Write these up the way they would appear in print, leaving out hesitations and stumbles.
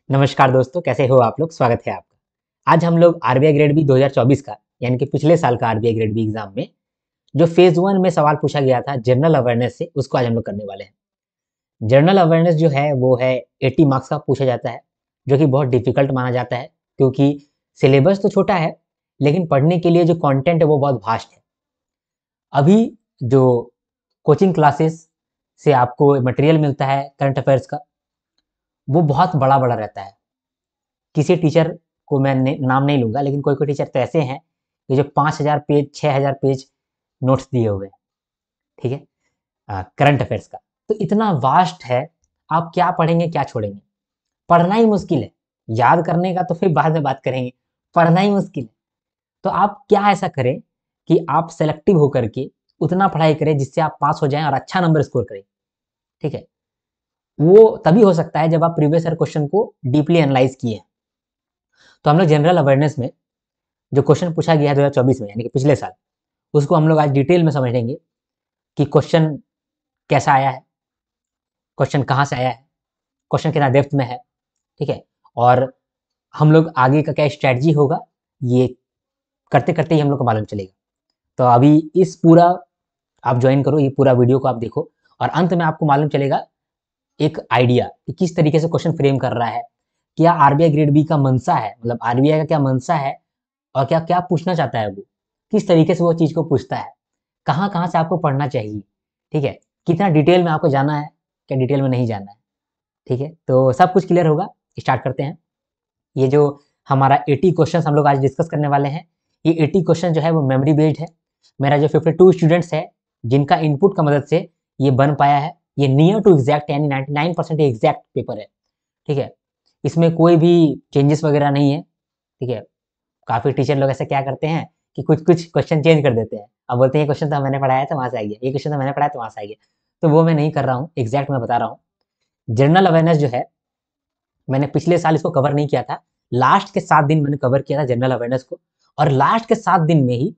नमस्कार दोस्तों, कैसे हो आप लोग। स्वागत है आपका। आज हम लोग आरबीआई ग्रेड बी 2024 का यानी कि पिछले साल का आरबीआई ग्रेड बी एग्जाम में जो फेज 1 में सवाल पूछा गया था जनरल अवेयरनेस से, उसको आज हम लोग करने वाले हैं। जनरल अवेयरनेस जो है वो है 80 मार्क्स का पूछा जाता है, जो कि बहुत डिफिकल्ट माना जाता है क्योंकि सिलेबस तो छोटा है लेकिन पढ़ने के लिए जो कंटेंट है वो बहुत वास्ट है। अभी जो कोचिंग क्लासेस से आपको मटेरियल मिलता है करंट अफेयर्स का, वो बहुत बड़ा बड़ा रहता है। किसी टीचर को मैं नाम नहीं लूंगा, लेकिन कोई कोई टीचर तो ऐसे हैं कि जो 5,000 पेज 6,000 पेज नोट्स दिए हुए हैं, ठीक है, करंट अफेयर्स का। तो इतना वास्ट है, आप क्या पढ़ेंगे क्या छोड़ेंगे। पढ़ना ही मुश्किल है, याद करने का तो फिर बाद में बात करेंगे, पढ़ना ही मुश्किल है। तो आप क्या ऐसा करें कि आप सेलेक्टिव होकर के उतना पढ़ाई करें जिससे आप पास हो जाएं और अच्छा नंबर स्कोर करें, ठीक है। वो तभी हो सकता है जब आप प्रीवियस ईयर क्वेश्चन को डीपली एनालाइज किए। तो हम लोग जनरल अवेयरनेस में जो क्वेश्चन पूछा गया है 2024 में यानी कि पिछले साल, उसको हम लोग आज डिटेल में समझेंगे कि क्वेश्चन कैसा आया है, क्वेश्चन कहाँ से आया है, क्वेश्चन कितना डेप्थ में है, ठीक है। और हम लोग आगे का क्या स्ट्रैटेजी होगा, ये करते करते ही हम लोग को मालूम चलेगा। तो अभी इस पूरा आप ज्वाइन करो, ये पूरा वीडियो को आप देखो और अंत में आपको मालूम चलेगा एक आइडिया कि किस तरीके से क्वेश्चन फ्रेम कर रहा है, क्या आरबीआई ग्रेड बी का मनसा है, मतलब आरबीआई का क्या मनसा है और क्या क्या पूछना चाहता है वो, किस तरीके से वो चीज़ को पूछता है, कहाँ कहाँ से आपको पढ़ना चाहिए, ठीक है। कितना डिटेल में आपको जाना है, क्या डिटेल में नहीं जाना है, ठीक है। तो सब कुछ क्लियर होगा। स्टार्ट करते हैं। ये जो हमारा 80 क्वेश्चन हम लोग आज डिस्कस करने वाले हैं, ये 80 क्वेश्चन जो है वो मेमोरी बेस्ड है। मेरा जो 52 स्टूडेंट्स है जिनका इनपुट का मदद से ये बन पाया है, ये नियर टू एग्जैक्ट यानी 99% एग्जैक्ट पेपर है, ठीक है। इसमें कोई भी चेंजेस वगैरह नहीं है, ठीक है। काफ़ी टीचर लोग ऐसे क्या करते हैं कि कुछ कुछ क्वेश्चन चेंज कर देते हैं, अब बोलते हैं ये क्वेश्चन तो मैंने पढ़ाया था वहाँ से आ गया, ये क्वेश्चन तो मैंने पढ़ाया तो वहाँ से आ गया। तो वो मैं नहीं कर रहा हूँ, एग्जैक्ट मैं बता रहा हूँ। जनरल अवेयरनेस जो है, मैंने पिछले साल इसको कवर नहीं किया था, लास्ट के 7 दिन मैंने कवर किया था जनरल अवेयरनेस को, और लास्ट के 7 दिन में ही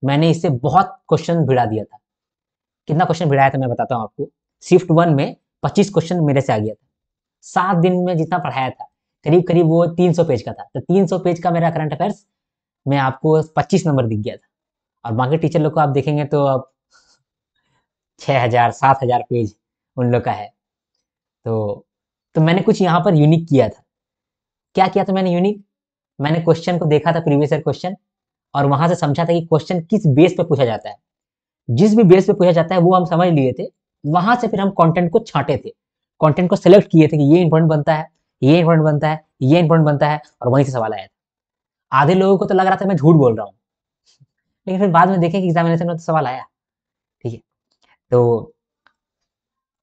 मैंने इससे बहुत क्वेश्चन भिड़ा दिया था। कितना क्वेश्चन भिड़ाया था मैं बताता हूँ आपको। शिफ्ट 1 में 25 क्वेश्चन मेरे से आ गया था। 7 दिन में जितना पढ़ाया था, करीब करीब वो 300 पेज का था, तो 300 पेज का मेरा करंट अफेयर्स में आपको 25 नंबर दिख गया था। और बाकी टीचर लोग को आप देखेंगे तो अब 6,000 7,000 पेज उन लोग का है। तो मैंने कुछ यहाँ पर यूनिक किया था। क्या किया था मैंने यूनिक? मैंने क्वेश्चन को देखा था, प्रीवियस ईयर क्वेश्चन, और वहां से समझा था कि क्वेश्चन किस बेस पे पूछा जाता है। जिस भी बेस पे पूछा जाता है वो हम समझ लिए थे, वहां से फिर हम कंटेंट को छांटे थे, कंटेंट को सेलेक्ट किए थे कि ये इंपॉर्टेंट बनता है, ये इंपॉर्टेंट बनता है, ये इंपॉर्टेंट बनता है, और वहीं से सवाल आया था। आधे लोगों को तो लग रहा था मैं झूठ बोल रहा हूँ, लेकिन फिर बाद में देखें कि एग्जामिनेशन में तो सवाल आया, ठीक है। तो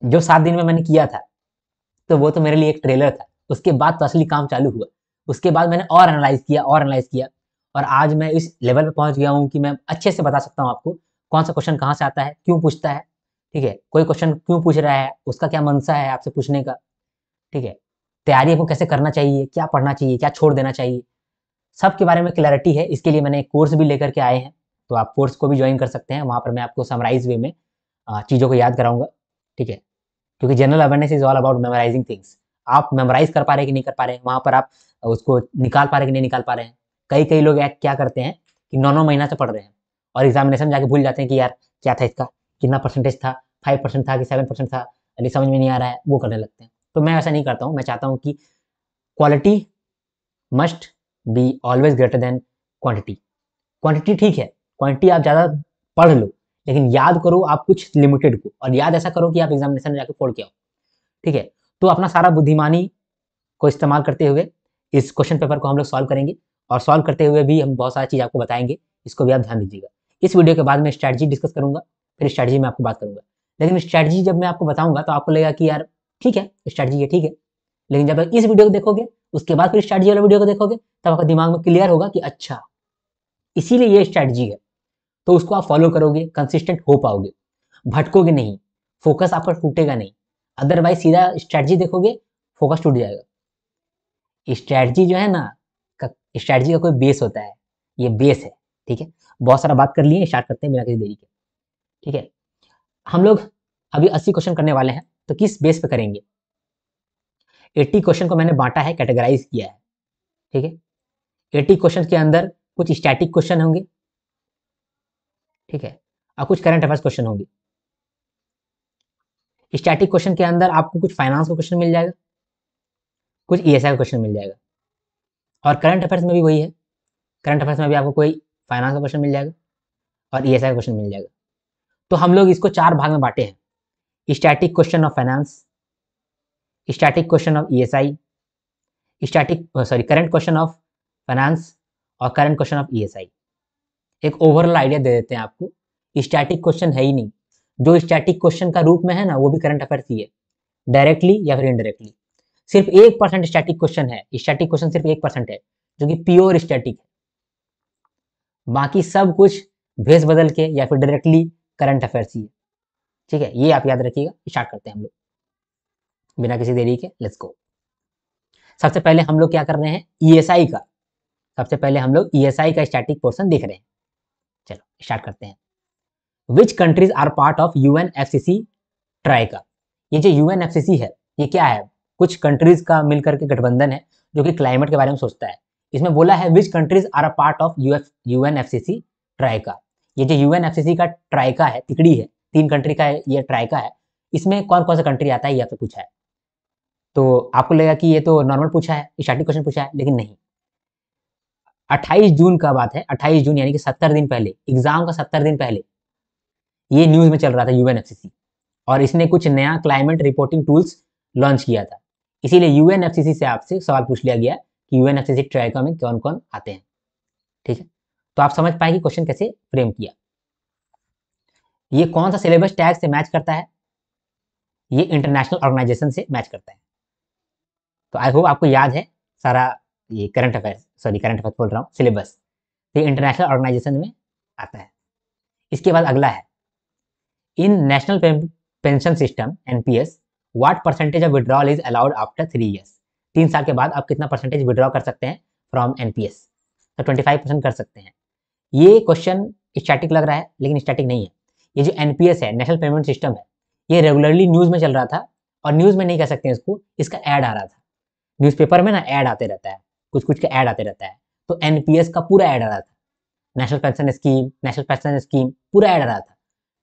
जो 7 दिन में मैंने किया था, तो वो तो मेरे लिए एक ट्रेलर था। उसके बाद तो असली काम चालू हुआ। उसके बाद मैंने और एनालाइज किया और एनालाइज किया, और आज मैं इस लेवल पे पहुंच गया हूँ कि मैं अच्छे से बता सकता हूँ आपको कौन सा क्वेश्चन कहाँ से आता है, क्यों पूछता है, ठीक है। कोई क्वेश्चन क्यों पूछ रहा है, उसका क्या मंशा है आपसे पूछने का, ठीक है। तैयारी आपको कैसे करना चाहिए, क्या पढ़ना चाहिए, क्या छोड़ देना चाहिए, सबके बारे में क्लैरिटी है। इसके लिए मैंने एक कोर्स भी लेकर के आए हैं, तो आप कोर्स को भी ज्वाइन कर सकते हैं। वहाँ पर मैं आपको समराइज वे में चीज़ों को याद कराऊंगा, ठीक है। क्योंकि general awareness is all about memorising things. आप मेमोराइज कर पा रहे हैं कि नहीं कर पा रहे हैं, वहाँ पर आप उसको निकाल पा रहे हैं कि नहीं निकाल पा रहे हैं। कई कई लोग क्या करते हैं कि 9 9 महीना से पढ़ रहे हैं और एग्जामिनेशन जाके भूल जाते हैं कि यार क्या था इसका, कितना परसेंटेज था, 5% था कि 7% था, अभी समझ में नहीं आ रहा है, वो करने लगते हैं। तो मैं ऐसा नहीं करता हूँ। मैं चाहता हूँ कि quality must be always greater than quantity. Quantity ठीक है, क्वांटिटी आप ज़्यादा पढ़ लो, लेकिन याद करो आप कुछ लिमिटेड को, और याद ऐसा करो कि आप एग्जामिनेशन में जाके फोड़ के आओ, ठीक है। तो अपना सारा बुद्धिमानी को इस्तेमाल करते हुए इस क्वेश्चन पेपर को हम लोग सॉल्व करेंगे, और सॉल्व करते हुए भी हम बहुत सारी चीज़ आपको बताएंगे, इसको भी आप ध्यान दीजिएगा। इस वीडियो के बाद मैं स्ट्रैटेजी डिस्कस करूंगा, फिर स्ट्रैटेजी में आपको बात करूंगा। लेकिन स्ट्रैटेजी जब मैं आपको बताऊंगा तो आपको लगेगा कि यार ठीक है स्ट्रैटेजी है, ठीक है। लेकिन जब आप इस वीडियो को देखोगे, उसके बाद फिर स्ट्रैटेजी वाला वीडियो को देखोगे, तब आपका दिमाग में क्लियर होगा कि अच्छा इसीलिए ये स्ट्रैटेजी है। तो उसको आप फॉलो करोगे, कंसिस्टेंट हो पाओगे, भटकोगे नहीं, फोकस आपका टूटेगा नहीं। अदरवाइज सीधा स्ट्रैटेजी देखोगे, फोकस टूट जाएगा। स्ट्रैटेजी जो है ना, स्ट्रैटेजी का कोई बेस होता है, ये बेस है, ठीक है। बहुत सारा बात कर लिए, स्टार्ट करते हैं बिना किसी देरी के, ठीक है। हम लोग अभी 80 क्वेश्चन करने वाले हैं, तो किस बेस पे करेंगे? 80 क्वेश्चन को मैंने बांटा है, कैटेगराइज किया है, ठीक है। 80 क्वेश्चन के अंदर कुछ स्टैटिक क्वेश्चन होंगे, ठीक है, और कुछ करंट अफेयर्स क्वेश्चन होंगे। स्टैटिक क्वेश्चन के अंदर आपको कुछ फाइनेंस का क्वेश्चन मिल जाएगा, कुछ ईएसआई का क्वेश्चन मिल जाएगा, और करंट अफेयर्स में भी वही है, करंट अफेयर्स में भी आपको कोई फाइनेंस का क्वेश्चन मिल जाएगा और ईएसआई का क्वेश्चन मिल जाएगा। तो हम लोग इसको 4 भाग में बांटे हैं: static question of finance, static question of ESI, current question of finance और करंट क्वेश्चन ऑफ ईएसआई। एक ओवरऑल आइडिया दे देते हैं आपको। स्टैटिक क्वेश्चन है ही नहीं, जो स्टैटिक क्वेश्चन का रूप में है ना, वो भी करंट अफेयर्स ही है, डायरेक्टली या फिर इनडायरेक्टली। सिर्फ 1% स्टैटिक क्वेश्चन है, स्टैटिक क्वेश्चन सिर्फ 1% है, जो कि प्योर स्टैटिक है। बाकी सब कुछ भेस बदल के या फिर डायरेक्टली करंट अफेयर्स ही है, ठीक है। ये आप याद रखिएगा। स्टार्ट करते हैं हम लोग बिना किसी देरी के, लेट्स गो। सबसे पहले हम लोग क्या कर रहे हैं, ईएसआई का। सबसे पहले हम लोग ईएसआई का स्टैटिक पोर्शन देख रहे हैं। चलो स्टार्ट करते हैं। Which countries are part of UNFCCC troika. ये जो यूएनएफसीसी है, ये क्या है, कुछ कंट्रीज का मिलकर के गठबंधन है जो कि क्लाइमेट के बारे में सोचता है। इसमें बोला है which countries are a part of UNFCCC troika. ये जो यूएनएफसीसी का ट्राइका है, तिकड़ी है, 3 कंट्री का ये ट्राइका है। इसमें कौन कौन सा कंट्री आता है, ये आपसे पूछा है। तो आपको लगेगा कि ये तो नॉर्मल पूछा है, स्टैटिक क्वेश्चन पूछा है, लेकिन नहीं। 28 जून का बात है, 28 जून यानी कि 70 दिन पहले, एग्जाम का 70 दिन पहले ये न्यूज में चल रहा था यूएनएफसीसी, और इसने कुछ नया क्लाइमेट रिपोर्टिंग टूल्स लॉन्च किया था। इसीलिए यूएनएफसीसी से आपसे सवाल पूछ लिया गया कि यूएनएफसीसी ट्राइका में कौन कौन आते हैं, ठीक है। तो आप समझ पाए कि क्वेश्चन कैसे फ्रेम किया। ये कौन सा सिलेबस टैग से मैच करता है, ये इंटरनेशनल ऑर्गेनाइजेशन से मैच करता है। तो आई होप आपको याद है सारा, ये करंट अफेयर्स बोल रहा हूँ, सिलेबस, ये इंटरनेशनल ऑर्गेनाइजेशन में आता है। इसके बाद अगला है, in national pension system NPS what percentage of withdrawal is allowed after 3 years. 3 साल के बाद आप कितना परसेंटेज विड्रॉ कर सकते हैं फ्रॉम एनपीएस, तो 25% कर सकते हैं। ये क्वेश्चन स्टैटिक लग रहा है, लेकिन स्टैटिक नहीं है। ये जो एनपीएस है, नेशनल पेमेंट सिस्टम है, ये रेगुलरली न्यूज में चल रहा था, और न्यूज में नहीं कह सकते इसको, इसका ऐड आ रहा था न्यूज़पेपर में ना, ऐड आते रहता है, कुछ कुछ का ऐड आते रहता है। तो एनपीएस का पूरा ऐड आ रहा था, नेशनल पेंशन स्कीम पूरा ऐड आ रहा था,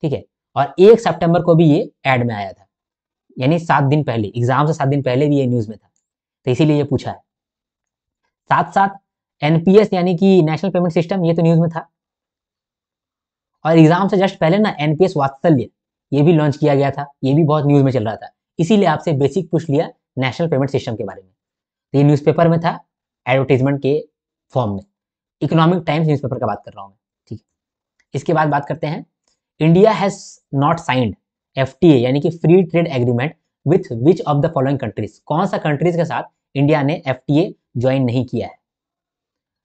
ठीक है। और 1 सितंबर को भी ये ऐड में आया था, यानी 7 दिन पहले, एग्जाम से 7 दिन पहले भी ये न्यूज में था, तो इसीलिए ये पूछा है। साथ साथ एनपीएस यानी कि नेशनल पेमेंट सिस्टम, ये तो न्यूज में था, और एग्जाम से जस्ट पहले ना एनपीएस वात्सल्य, ये भी लॉन्च किया गया था, ये भी बहुत न्यूज में चल रहा था। इसीलिए आपसे बेसिक पूछ लिया नेशनल पेमेंट सिस्टम के बारे में। तो ये न्यूज़पेपर में था, एडवर्टाइजमेंट के फॉर्म में। इकोनॉमिक टाइम्स न्यूज़पेपर का बात कर रहा हूँ मैं, ठीक है। इसके बाद बात करते हैं, India has not signed FTA यानी कि free trade agreement with which of the following countries. कौन सा कंट्रीज के साथ इंडिया ने एफटीए ज्वाइन नहीं किया है,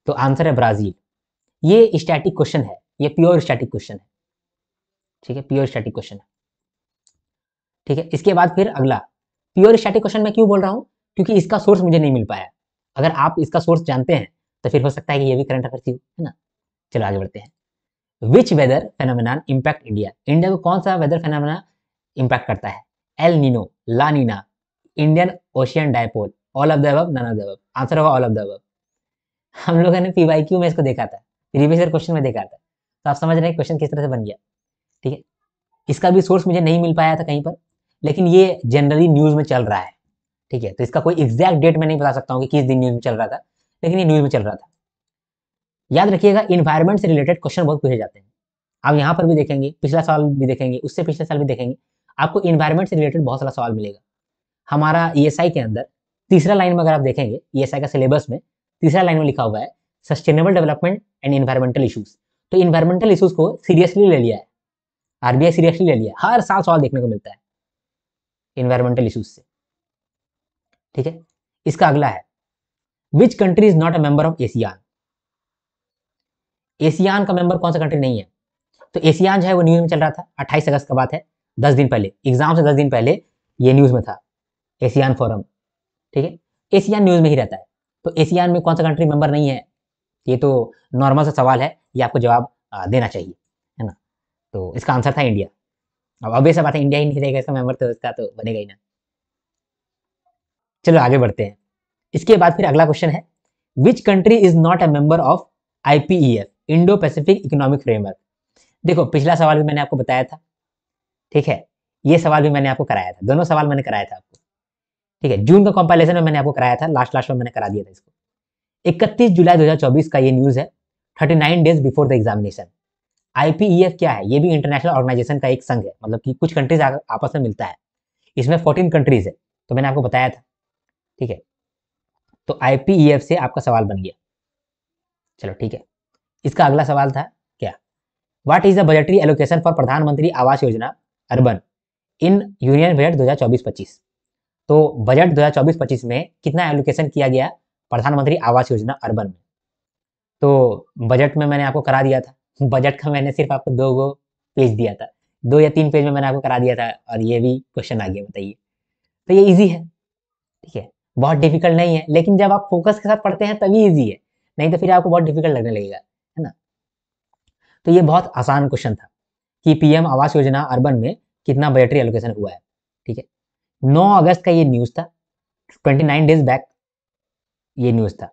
तो आंसर है ब्राजील। ये स्टैटिक क्वेश्चन है, ये प्योर स्टैटिक क्वेश्चन है, ठीक है, प्योर स्टैटिक क्वेश्चन है, ठीक है। इसके बाद फिर अगला, प्योर स्टैटिक क्वेश्चन मैं क्यों बोल रहा हूँ, क्योंकि इसका सोर्स मुझे नहीं मिल पाया। अगर आप इसका सोर्स जानते हैं तो फिर हो सकता है कि ये भी करंट अफेयर्स है ना। चलो आगे बढ़ते हैं। Which weather phenomenon impact India. India को कौन सा वेदर फेनोमेना इम्पैक्ट करता है, El Nino, La Nina, Indian ocean dipole, all of the above, none of the above. Answer होगा ऑल ऑफ द अबव। हम लोगों ने पीवाईक्यू में इसको देखा था, प्रीवियस ईयर क्वेश्चन में देखा था, तो आप समझ रहे हैं क्वेश्चन किस तरह से बन गया, ठीक है। इसका भी सोर्स मुझे नहीं मिल पाया था कहीं पर, लेकिन ये जनरली न्यूज में चल रहा है, ठीक है। तो इसका कोई एग्जैक्ट डेट मैं नहीं बता सकता हूँ कि किस दिन न्यूज में चल रहा था, लेकिन ये न्यूज में चल रहा था। याद रखिएगा, इन्वायरमेंट से रिलेटेड क्वेश्चन बहुत पूछे जाते हैं। आप यहाँ पर भी देखेंगे, पिछला साल भी देखेंगे, उससे पिछले साल भी देखेंगे, आपको इन्वायरमेंट से रिलेटेड बहुत सारा सवाल मिलेगा। हमारा ईएसआई के अंदर तीसरा लाइन में अगर आप देखेंगे, ईएसआई का सिलेबस में तीसरा लाइन में लिखा हुआ है sustainable development and environmental issues. तो इन्वायरमेंटल इशूज को सीरियसली ले लिया है, आरबीआई सीरियसली ले लिया, हर साल सवाल देखने को मिलता है इन्वायरमेंटल इशूज से, ठीक है। इसका अगला है, which country is not a member of ASEAN. ASEAN का मेंबर कौन सा कंट्री नहीं है, तो एशियान जो है वो न्यूज में चल रहा था, 28 अगस्त का बात है, 10 दिन पहले, एग्जाम से 10 दिन पहले ये न्यूज में था, एशियान फोरम, ठीक है। एशियान न्यूज में ही रहता है, तो एशियान में कौन सा कंट्री मेंबर नहीं है, ये तो नॉर्मल सा सवाल है, ये आपको जवाब देना चाहिए, है ना। तो इसका आंसर था इंडिया। अब ऑब्वियस बात है, इंडिया ही नहीं रहेगा इसका मेंबर, तो इसका तो बनेगा ही ना। चलो आगे बढ़ते हैं। इसके बाद फिर अगला क्वेश्चन है, which country is not a member of IPEF, Indo Pacific economic framework. देखो पिछला सवाल भी मैंने आपको बताया था, ठीक है, ये सवाल भी मैंने आपको कराया था, दोनों सवाल मैंने कराया था आपको, ठीक है, जून का कंपाइलेशन में मैंने आपको कराया था, लास्ट में मैंने करा दिया था इसको। 31 जुलाई 2024 का ये न्यूज है, 39 days before the examination. IPEF क्या है? ये भी इंटरनेशनल ऑर्गेनाइजेशन का एक संघ है, मतलब कि कुछ कंट्रीज आपस में मिलता है, इसमें 14 कंट्रीज है, तो मैंने आपको बताया था, ठीक है। तो IPEF से आपका सवाल बन गया। चलो ठीक है, इसका अगला सवाल था क्या, what is the budgetary allocation for प्रधानमंत्री Awas Yojana urban in union budget 2024-25। तो बजट 2024-25 में कितना एलोकेशन किया गया प्रधानमंत्री आवास योजना अर्बन में? तो बजट में मैंने आपको करा दिया था, बजट का मैंने सिर्फ आपको 2 पेज दिया था, 2 या 3 पेज में मैंने आपको करा दिया था, और ये भी क्वेश्चन आ गया, बताइए। तो ये इजी है, ठीक है, बहुत डिफिकल्ट नहीं है, लेकिन जब आप फोकस के साथ पढ़ते हैं तभी इजी है, नहीं तो फिर आपको बहुत डिफिकल्ट लगने लगेगा, है ना। तो ये बहुत आसान क्वेश्चन था कि PM आवास योजना अर्बन में कितना बजटरी एलोकेशन हुआ है, ठीक है। 9 अगस्त का ये न्यूज था, 29 डेज बैक ये न्यूज था।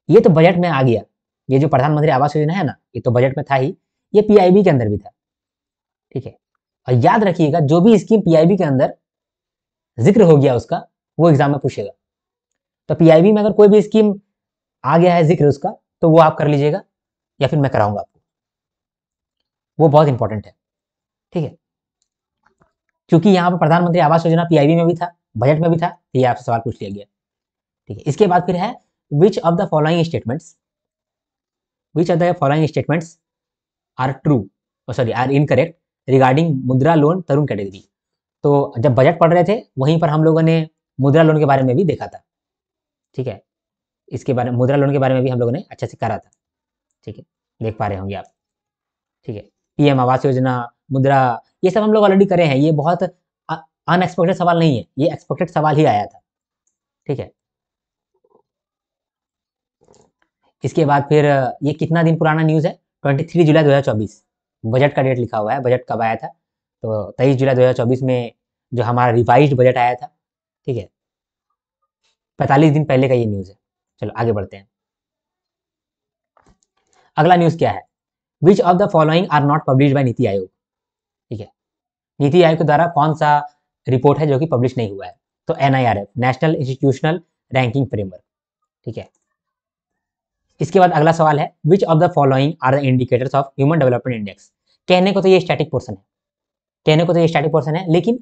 ये तो बजट में आ गया, ये जो प्रधानमंत्री आवास योजना है ना, ये तो बजट में था ही, ये PIB के अंदर भी था, ठीक है। और याद रखिएगा, जो भी स्कीम PIB के अंदर जिक्र हो गया उसका, वो एग्जाम में पूछेगा। तो PIB में अगर कोई भी स्कीम आ गया है जिक्र उसका, तो वो आप कर लीजिएगा, या फिर मैं कराऊंगा आपको, वो बहुत इंपॉर्टेंट है, ठीक है। क्योंकि यहाँ पर प्रधानमंत्री आवास योजना PIB में भी था, बजट में भी था, तो ये आपसे सवाल पूछ लिया गया, ठीक है। इसके बाद फिर है, which of the following statements are true, sorry are incorrect regarding Mudra loan Tarun category. तो जब बजट पढ़ रहे थे वहीं पर हम लोगों ने मुद्रा लोन के बारे में भी देखा था, ठीक है, इसके बारे में मुद्रा लोन के बारे में भी हम लोगों ने अच्छे से करा था, ठीक है, देख पा रहे होंगे आप, ठीक है। PM आवास योजना, मुद्रा, ये सब हम लोग ऑलरेडी करे हैं, ये बहुत अनएक्सपेक्टेड सवाल नहीं है, ये एक्सपेक्टेड सवाल ही आया था, ठीक है। इसके बाद फिर ये कितना दिन पुराना न्यूज़ है, 23 जुलाई 2024, बजट का डेट लिखा हुआ है, बजट कब आया था, तो 23 जुलाई 2024 में जो हमारा रिवाइज्ड बजट आया था, ठीक है, 45 दिन पहले का ये न्यूज़ है। चलो आगे बढ़ते हैं। अगला न्यूज़ क्या है, which of the following are not publish by NITI Aayog, ठीक है, नीति आयोग के द्वारा कौन सा रिपोर्ट है जो कि पब्लिश नहीं हुआ है, तो NIRF, national institutional ranking framework, ठीक है। इसके बाद अगला सवाल है, which of the following are the indicators of human development index. कहने को तो ये स्टैटिक पोर्शन है, लेकिन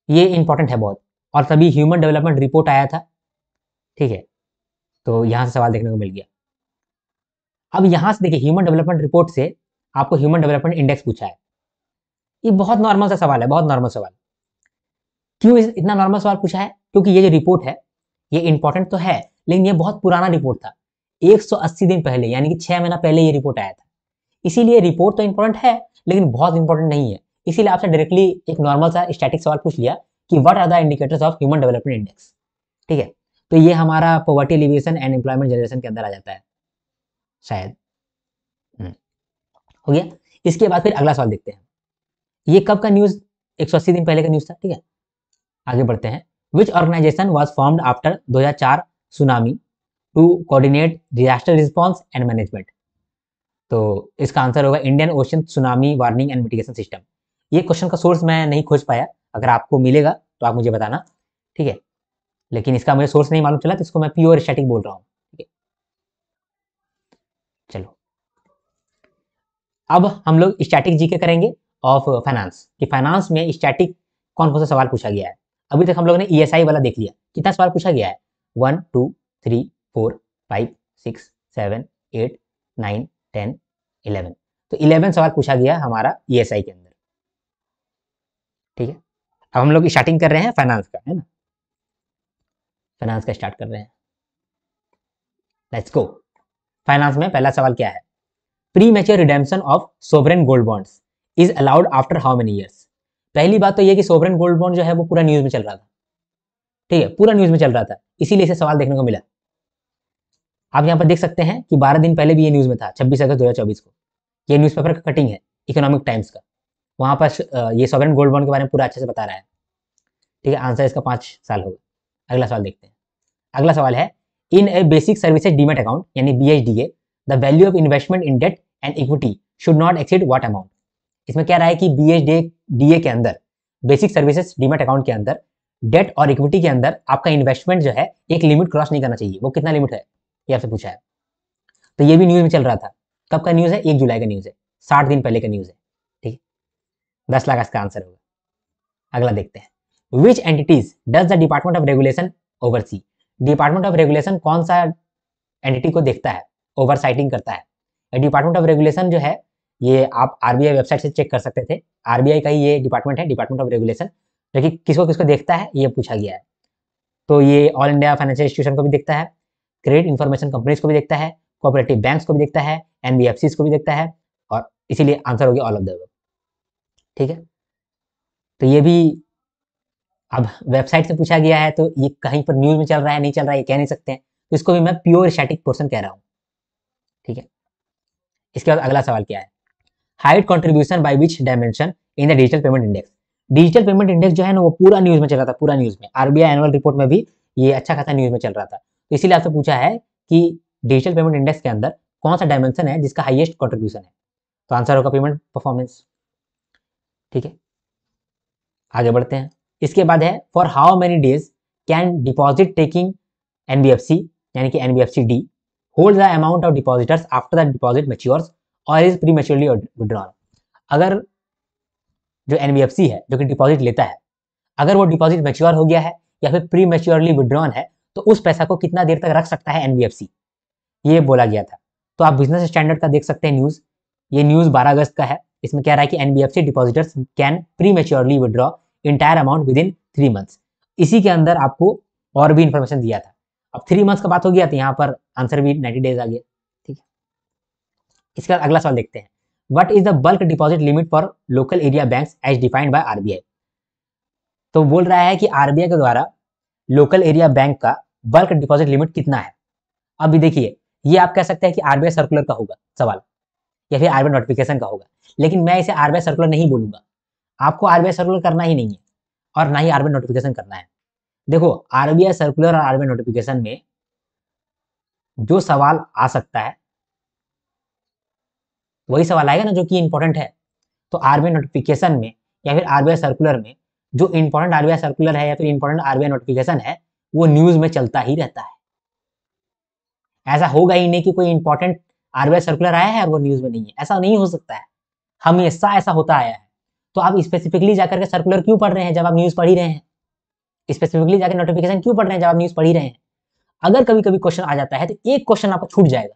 ये इंपॉर्टेंट है बहुत, और तभी ह्यूमन डेवलपमेंट रिपोर्ट आया था, ठीक है, तो यहां से सवाल देखने को मिल गया। अब यहां से देखिए, ह्यूमन डेवलपमेंट रिपोर्ट से आपको ह्यूमन डेवलपमेंट इंडेक्स पूछा है, ये बहुत नॉर्मल सा सवाल है, बहुत नॉर्मल सवाल। क्यों इतना नॉर्मल सवाल पूछा है, क्योंकि ये जो रिपोर्ट है ये इंपॉर्टेंट तो है, लेकिन ये बहुत पुराना रिपोर्ट था, 180 दिन पहले, यानी कि 6 महीना पहले ये रिपोर्ट आया था। इसीलिए रिपोर्ट तो इंपॉर्टेंट है, लेकिन बहुत इंपॉर्टेंट नहीं है, इसीलिए आपसे डायरेक्टली एक नॉर्मल सा स्टैटिक सवाल पूछ लिया कि what are the indicators of human development index, ठीक है। तो ये हमारा poverty alleviation and employment generation के अंदर आ जाता है शायद। हो गया। इसके बाद फिर अगला सवाल देखते हैं, ये कब का न्यूज, 180 दिन पहले का न्यूज था, ठीक है। आगे बढ़ते हैं, which organisation was formed after 2004 tsunami to coordinate disaster response and management. तो इसका आंसर होगा Indian ocean tsunami warning and mitigation system. ये क्वेश्चन का सोर्स मैं नहीं खोज पाया, अगर आपको मिलेगा तो आप मुझे बताना, ठीक है, लेकिन इसका मुझे सोर्स नहीं मालूम चला, तो इसको मैं प्योर स्टैटिक बोल रहा हूँ, ठीक है। चलो अब हम लोग स्टैटिक जीके करेंगे ऑफ फाइनेंस, कि फाइनेंस में स्टैटिक कौन कौन सा सवाल पूछा गया है। अभी तक हम लोगों ने ESI वाला देख लिया, कितना सवाल पूछा गया है, 1 2 3 4 5 6 7 8 9 10 11, तो 11 सवाल पूछा गया हमारा ESI के अंदर, ठीक है। अब हम लोग स्टार्टिंग कर रहे हैं फाइनेंस का, है ना, फाइनेंस का स्टार्ट कर रहे हैं, लेट्स गो। फाइनेंस में पहला सवाल क्या है, pre mature redemption of sovereign gold bonds is allowed after how many years. पहली बात तो ये कि सोवरेन गोल्ड बॉन्ड जो है वो पूरा न्यूज में चल रहा था, ठीक है, पूरा न्यूज में चल रहा था, इसीलिए इसे सवाल देखने को मिला। आप यहाँ पर देख सकते हैं कि 12 दिन पहले भी ये न्यूज में था, 26 अगस्त 2024 को, ये न्यूज़पेपर का कटिंग है इकोनॉमिक टाइम्स का, वहां पर ये सोवरेन गोल्ड बॉन्ड के बारे में पूरा अच्छे से बता रहा है, ठीक है। आंसर इसका 5 साल होगा, अगला सवाल देखते हैं। अगला सवाल है, in a basic services demat account यानी BHDA the value of investment in debt and equity should not exceed what amount. इसमें क्या रहा है कि BHDA के अंदर, बेसिक सर्विसेज डीमैट अकाउंट के अंदर, डेट और इक्विटी के अंदर आपका इन्वेस्टमेंट जो है एक लिमिट क्रॉस नहीं करना चाहिए। वो कितना लिमिट है ये आपसे पूछा है। तो ये भी न्यूज में चल रहा था। कब का न्यूज है? 1 जुलाई का न्यूज है, 60 दिन पहले का न्यूज है। ठीक है, 10 लाख इसका आंसर होगा। अगला देखते हैं, which entities does the department of regulation oversee. Department of regulation कौन सा एंटिटी को देखता है, ओवरसाइटिंग करता है। डिपार्टमेंट ऑफ रेगुलेशन जो है ये आप आरबीआई वेबसाइट से चेक कर सकते थे। आरबीआई का ही ये डिपार्टमेंट है, डिपार्टमेंट ऑफ रेगुलेशन, जो कि किसको किसको देखता है ये पूछा गया है। तो ये ऑल इंडिया फाइनेंशियल इंस्टीट्यूशन को भी देखता है, क्रेडिट इंफॉर्मेशन कंपनीज को भी देखता है, कोऑपरेटिव बैंक्स को भी देखता है, एनबीएफसीज को भी देखता है, और इसीलिए आंसर हो गया ऑल ऑफ द अबव। ठीक है, तो ये भी अब वेबसाइट से पूछा गया है, तो ये कहीं पर न्यूज में चल रहा है नहीं चल रहा है ये कह नहीं सकते हैं, तो इसको भी मैं प्योर स्टैटिक पोर्शन कह रहा हूँ। ठीक है, इसके बाद अगला सवाल क्या है, height contribution by which dimension in the digital payment index. Digital payment index जो है ना वो पूरा न्यूज में चल रहा था, पूरा न्यूज में, आरबीआई एनुअल रिपोर्ट में भी ये अच्छा खासा न्यूज में चल रहा था। तो इसीलिए आपसे पूछा है कि डिजिटल पेमेंट इंडेक्स के अंदर कौन सा डायमेंशन है जिसका हाईएस्ट कंट्रीब्यूशन है। तो आंसर होगा पेमेंट परफॉर्मेंस। ठीक है, आगे बढ़ते हैं। इसके बाद है, for how many days can deposit taking NBFC यानी कि NBFC D hold the amount of depositors after the deposit matures और इज प्रीमैच्योरली विड्रॉन। अगर जो एनबीएफसी है जो कि डिपॉजिट लेता है, अगर वो डिपॉजिट मैच्योर हो गया है या फिर प्री मैच्योरली विड्रॉन है, तो उस पैसा को कितना देर तक रख सकता है एनबीएफसी, ये बोला गया था। तो आप बिजनेस स्टैंडर्ड का देख सकते हैं न्यूज, ये न्यूज 12 अगस्त का है। इसमें क्या रहा है कि NBFC depositors can pre maturely withdraw entire amount with in 3 months. इसी के अंदर आपको और भी इंफॉर्मेशन दिया था। अब 3 मंथ्स का बात हो गया तो यहाँ पर आंसर भी 90 डेज आ गया। ठीक है, इसके बाद अगला सवाल देखते हैं, what is the bulk deposit limit for local area banks as defined by RBI. तो बोल रहा है कि आरबीआई के द्वारा लोकल एरिया बैंक का बल्क डिपॉजिट लिमिट कितना है। अभी देखिए, ये आप कह सकते हैं कि आरबीआई सर्कुलर का होगा सवाल, या फिर आरबीआई नोटिफिकेशन का होगा, लेकिन मैं इसे आरबीआई सर्कुलर नहीं बोलूंगा। आपको आरबीआई सर्कुलर करना ही नहीं है और ना ही आरबीआई नोटिफिकेशन करना है। देखो, आरबीआई सर्कुलर और आरबीआई नोटिफिकेशन में जो सवाल आ सकता है वही सवाल आएगा ना जो कि इंपॉर्टेंट है। तो आरबीआई नोटिफिकेशन में या फिर आरबीआई सर्कुलर में जो इंपॉर्टेंट आरबीआई सर्कुलर है या फिर इंपॉर्टेंट आरबीआई नोटिफिकेशन है वो न्यूज में चलता ही रहता है। ऐसा होगा ही नहीं कि कोई इंपॉर्टेंट आरबीआई सर्कुलर आया है और वो न्यूज में नहीं है, ऐसा नहीं हो सकता है, हमेशा ऐसा होता आया है। तो आप स्पेसिफिकली जाकर के सर्कुलर क्यों पढ़ रहे हैं जब आप न्यूज पढ़ ही रहे हैं, स्पेसिफिकली जाकर नोटिफिकेशन क्यों पढ़ रहे हैं जब आप न्यूज पढ़ ही रहे हैं। अगर कभी कभी क्वेश्चन आ जाता है तो एक क्वेश्चन आपको छूट जाएगा,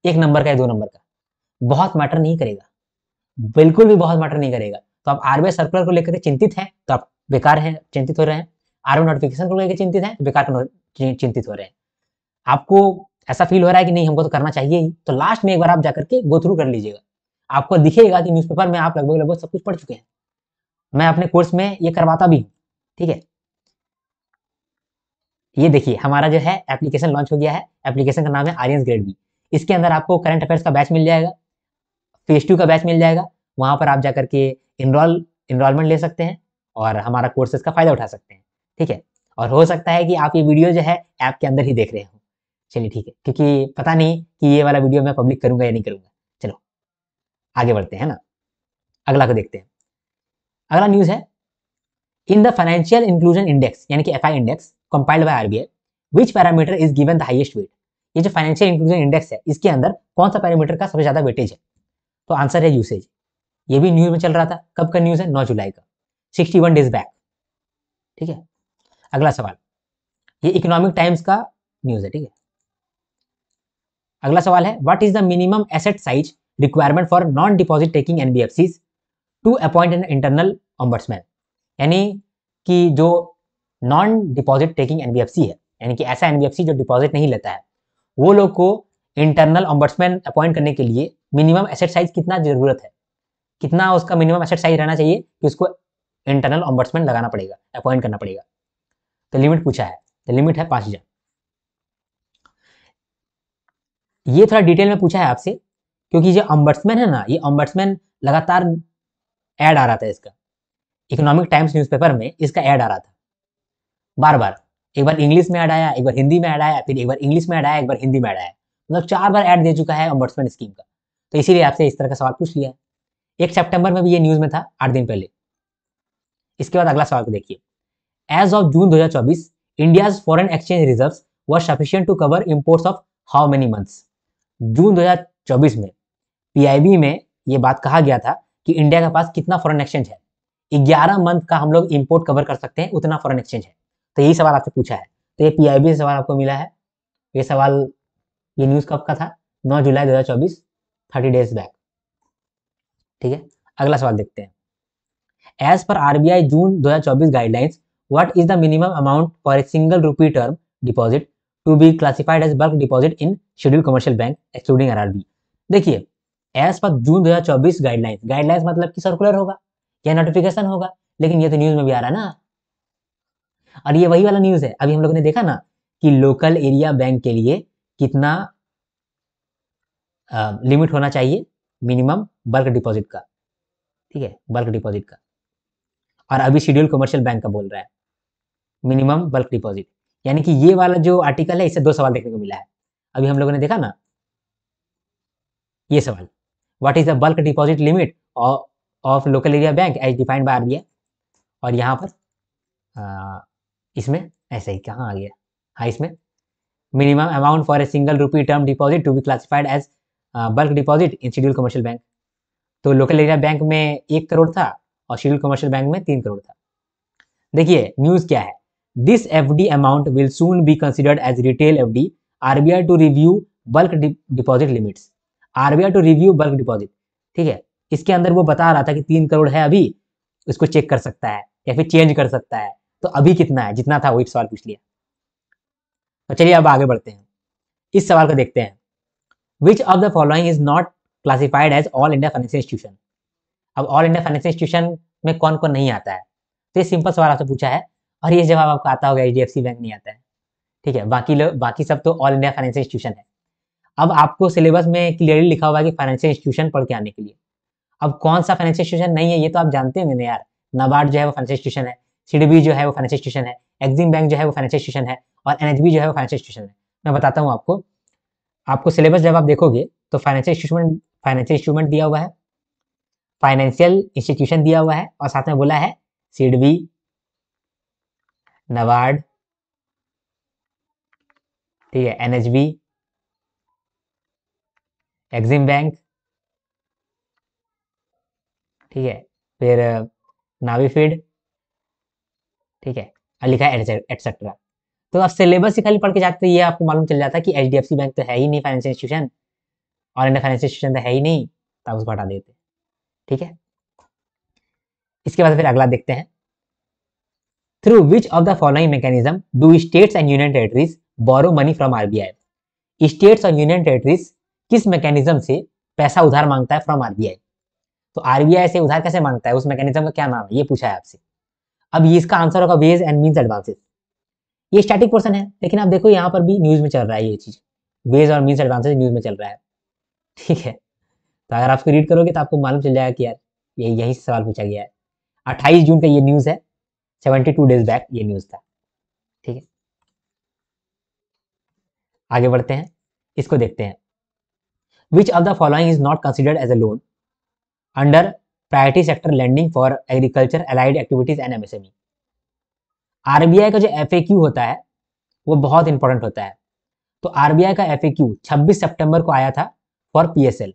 1 नंबर का या 2 नंबर का, बहुत मैटर नहीं करेगा, बिल्कुल भी बहुत मैटर नहीं करेगा। तो आप आरबीआई सर्कुलर को लेकर चिंतित हैं तो आप बेकार हैं, चिंतित हो रहे हैं। आरबीआई नोटिफिकेशन को लेकर चिंतित हैं तो बेकार चिंतित हो रहे हैं। आपको ऐसा फील हो रहा है कि नहीं हमको तो करना चाहिए ही, तो लास्ट में एक बार आप जाकर के गो थ्रू कर लीजिएगा, आपको दिखेगा कि न्यूज़पेपर में आप लगभग लगभग सब कुछ पढ़ चुके हैं। मैं अपने कोर्स में ये करवाता भी हूँ। ठीक है, ये देखिए हमारा जो है एप्लीकेशन लॉन्च हो गया है, एप्लीकेशन का नाम है आर्यन ग्रेड बी। इसके अंदर आपको करंट अफेयर्स का बैच मिल जाएगा, फेज 2 का बैच मिल जाएगा, वहां पर आप जाकर के इनरोलमेंट ले सकते हैं और हमारा कोर्सेज का फायदा उठा सकते हैं। ठीक है, और हो सकता है कि आप ये वीडियो जो है ऐप के अंदर ही देख रहे हो। चलिए ठीक है, क्योंकि पता नहीं कि ये वाला वीडियो मैं पब्लिक करूंगा या नहीं करूंगा। चलो आगे बढ़ते हैं ना, अगला को देखते हैं। अगला न्यूज है, in the financial inclusion index यानी कि FI index compiled by RBI which parameter is given the highest wait. ये जो फाइनेंशियल इंक्लूजन इंडेक्स है इसके अंदर कौन सा पैरामीटर का सबसे ज्यादा वेटेज है। तो आंसर है यूसेज। ये भी न्यूज में चल रहा था, कब का न्यूज है, 9 जुलाई का, 61 डेज बैक। ठीक है, अगला सवाल, ये इकोनॉमिक टाइम्स का न्यूज है। ठीक है, अगला सवाल है, what is the minimum asset size requirement for non deposit taking NBFCs to appoint an internal ombudsman. यानी कि जो नॉन डिपॉजिट टेकिंग एनबीएफसी है, यानी कि ऐसा एनबीएफसी जो डिपॉजिट नहीं लेता है, वो लोग को इंटरनल ऑम्बड्समैन अपॉइंट करने के लिए मिनिमम एसेट साइज कितना जरूरत है, कितना उसका मिनिमम एसेट साइज रहना चाहिए कि उसको इंटरनल ऑम्बड्समैन लगाना पड़ेगा, अपॉइंट करना पड़ेगा। तो लिमिट पूछा है, तो लिमिट है 5,000। ये थोड़ा डिटेल में पूछा है आपसे क्योंकि जो ऑम्बड्समैन है ना, ये ऑम्बड्समैन लगातार ऐड आ रहा था, इसका इकोनॉमिक टाइम्स न्यूज़पेपर में इसका ऐड आ रहा था बार बार। एक बार इंग्लिश में ऐड आया, एक बार हिंदी में ऐड आया, फिर एक बार इंग्लिश में ऐड आया, एक बार हिंदी में ऐड आया, मतलब 4 बार ऐड दे चुका है ऑम्बड्समैन स्कीम का। तो इसीलिए आपसे इस तरह का सवाल पूछ लिया है। 1 सितंबर में भी ये न्यूज़ में था, 8 दिन पहले। इसके बाद अगला सवाल को देखिए। As of June 2024 India's foreign exchange reserves were sufficient to cover imports of how many months. जून 2024 में पीआईबी में ये बात कहा गया था कि इंडिया के पास कितना फॉरेन एक्सचेंज है। 11 मंथ का हम लोग इंपोर्ट कवर कर सकते हैं, उतना फॉरेन एक्सचेंज है। तो यही सवाल आपसे पूछा है। तो ये पीआईबी से सवाल आपको मिला है। ये सवाल, ये न्यूज़ कब का था? 9 जुलाई 2024, 30 डेज बैक। ठीक है, अगला सवाल देखते हैं। एज पर RBI June 2024 guidelines, what is the minimum amount for a single rupee term deposit to be classified as bulk deposit in scheduled commercial bank excluding RRB. देखिए, एज पर जून 2024 गाइडलाइंस, गाइडलाइंस मतलब कि circular होगा या notification होगा, लेकिन ये तो न्यूज में भी आ रहा है ना। और ये वही वाला न्यूज है, अभी हम लोगों ने देखा ना कि लोकल एरिया बैंक के लिए कितना लिमिट होना चाहिए मिनिमम बल्क डिपॉजिट का। ठीक है, बल्क डिपॉजिट का। और अभी शेड्यूल कमर्शियल बैंक का बोल रहा है मिनिमम बल्क डिपॉजिट। यानी कि ये वाला जो आर्टिकल है, इससे 2 सवाल देखने को मिला है। अभी हम लोगों ने देखा ना ये सवाल, what is the bulk deposit limit of local area bank as defined by RBI. और यहाँ पर इसमें ऐसे ही कहाँ आ गया, हाँ इसमें minimum amount for a single rupee term deposit to be classified as bulk deposit in schedule commercial bank. तो लोकल एरिया बैंक में 1 करोड़ था और शेड्यूल कमर्शियल बैंक में 3 करोड़ था। देखिए न्यूज क्या है, this FD amount will soon be considered as retail FD, RBI to review bulk deposit limits. RBI to review bulk deposit. ठीक है, इसके अंदर वो बता रहा था कि 3 करोड़ है अभी, उसको चेक कर सकता है या फिर चेंज कर सकता है। तो अभी कितना है, जितना था वही सवाल पूछ लिया। तो चलिए अब आगे बढ़ते हैं, इस सवाल को देखते हैं। Which of the following is not classified as all India financial institution. अब ऑल इंडिया फाइनेंशियल इंस्टीट्यूशन में कौन कौन नहीं आता है, तो ये सिंपल सवाल आपसे पूछा है और ये जवाब आपको आता होगा, एचडीएफसी बैंक नहीं आता है। ठीक है, बाकी सब तो ऑल इंडिया फाइनेंशियल इंस्टीट्यूशन है। अब आपको सिलेबस में क्लियरली लिखा हुआ है कि फाइनेंशियल इंस्टीट्यूशन पढ़ के आने के लिए। अब कौन सा फाइनेंशियल इंस्टीट्यूशन नहीं है ये तो आप जानते होंगे ना यार। नाबार्ड जो है वो फाइनेंशियल इंस्टीट्यूशन है, सीडीबी जो है वो फाइनेंशियल इंस्टीट्यूशन है, एक्सिम बैंक जो है वो फाइनेंशियल इंस्टीट्यूशन है, और एनएचबी जो है वो फाइनेंशियल इंस्टीट्यूशन है। मैं बताता हूँ आपको, आपको सिलेबस जब आप देखोगे तो फाइनेंशियल इंस्ट्रूमेंट दिया हुआ है, फाइनेंशियल इंस्टीट्यूशन दिया हुआ है, और साथ में बोला है सीडबी, नाबार्ड, ठीक है, एनएचबी, एक्सिम बैंक, ठीक है, फिर नावीफीड, ठीक है, और लिखा है एटसेट्रा। तो आप सिलेबस ही खाली पढ़ के जाते ये आपको मालूम चल जाता है कि एचडीएफसी बैंक तो है ही नहीं फाइनेंशियल इंस्टीट्यूशन, और इंडिया फाइनेंशियल इंस्टीट्यूशन तो है ही नहीं, तो आप उसको हटा देते। ठीक है, इसके बाद फिर अगला देखते हैं। Through which of the following mechanism do states and union territories borrow money from RBI. States और यूनियन टेरिटरीज किस मैकेनिज्म से पैसा उधार मांगता है फ्रॉम आरबीआई। तो आरबीआई से उधार कैसे मांगता है, उस मैकेनिज्म का क्या नाम है, ये पूछा है आपसे। अब ये इसका आंसर होगा वेज एंड मीन्स एडवांसेस। ये स्टैटिक पोर्शन है, लेकिन आप देखो यहाँ पर भी न्यूज में चल रहा है ये चीज, वेज और मीन्स एडवांसेस न्यूज में चल रहा है। ठीक है, तो अगर आप रीड करोगे तो आपको मालूम चल जाएगा कि यार यही सवाल पूछा गया है। 28 जून का ये न्यूज है, 72 डेज बैक ये न्यूज था। ठीक है, आगे बढ़ते हैं, इसको देखते हैं। Which of the following is not considered as a loan under priority sector lending for agriculture allied activities and MSME. RBI का जो एफएक्यू होता है वो बहुत इंपॉर्टेंट होता है। तो आरबीआई का एफएक्यू 26 सितंबर को आया था for PSL,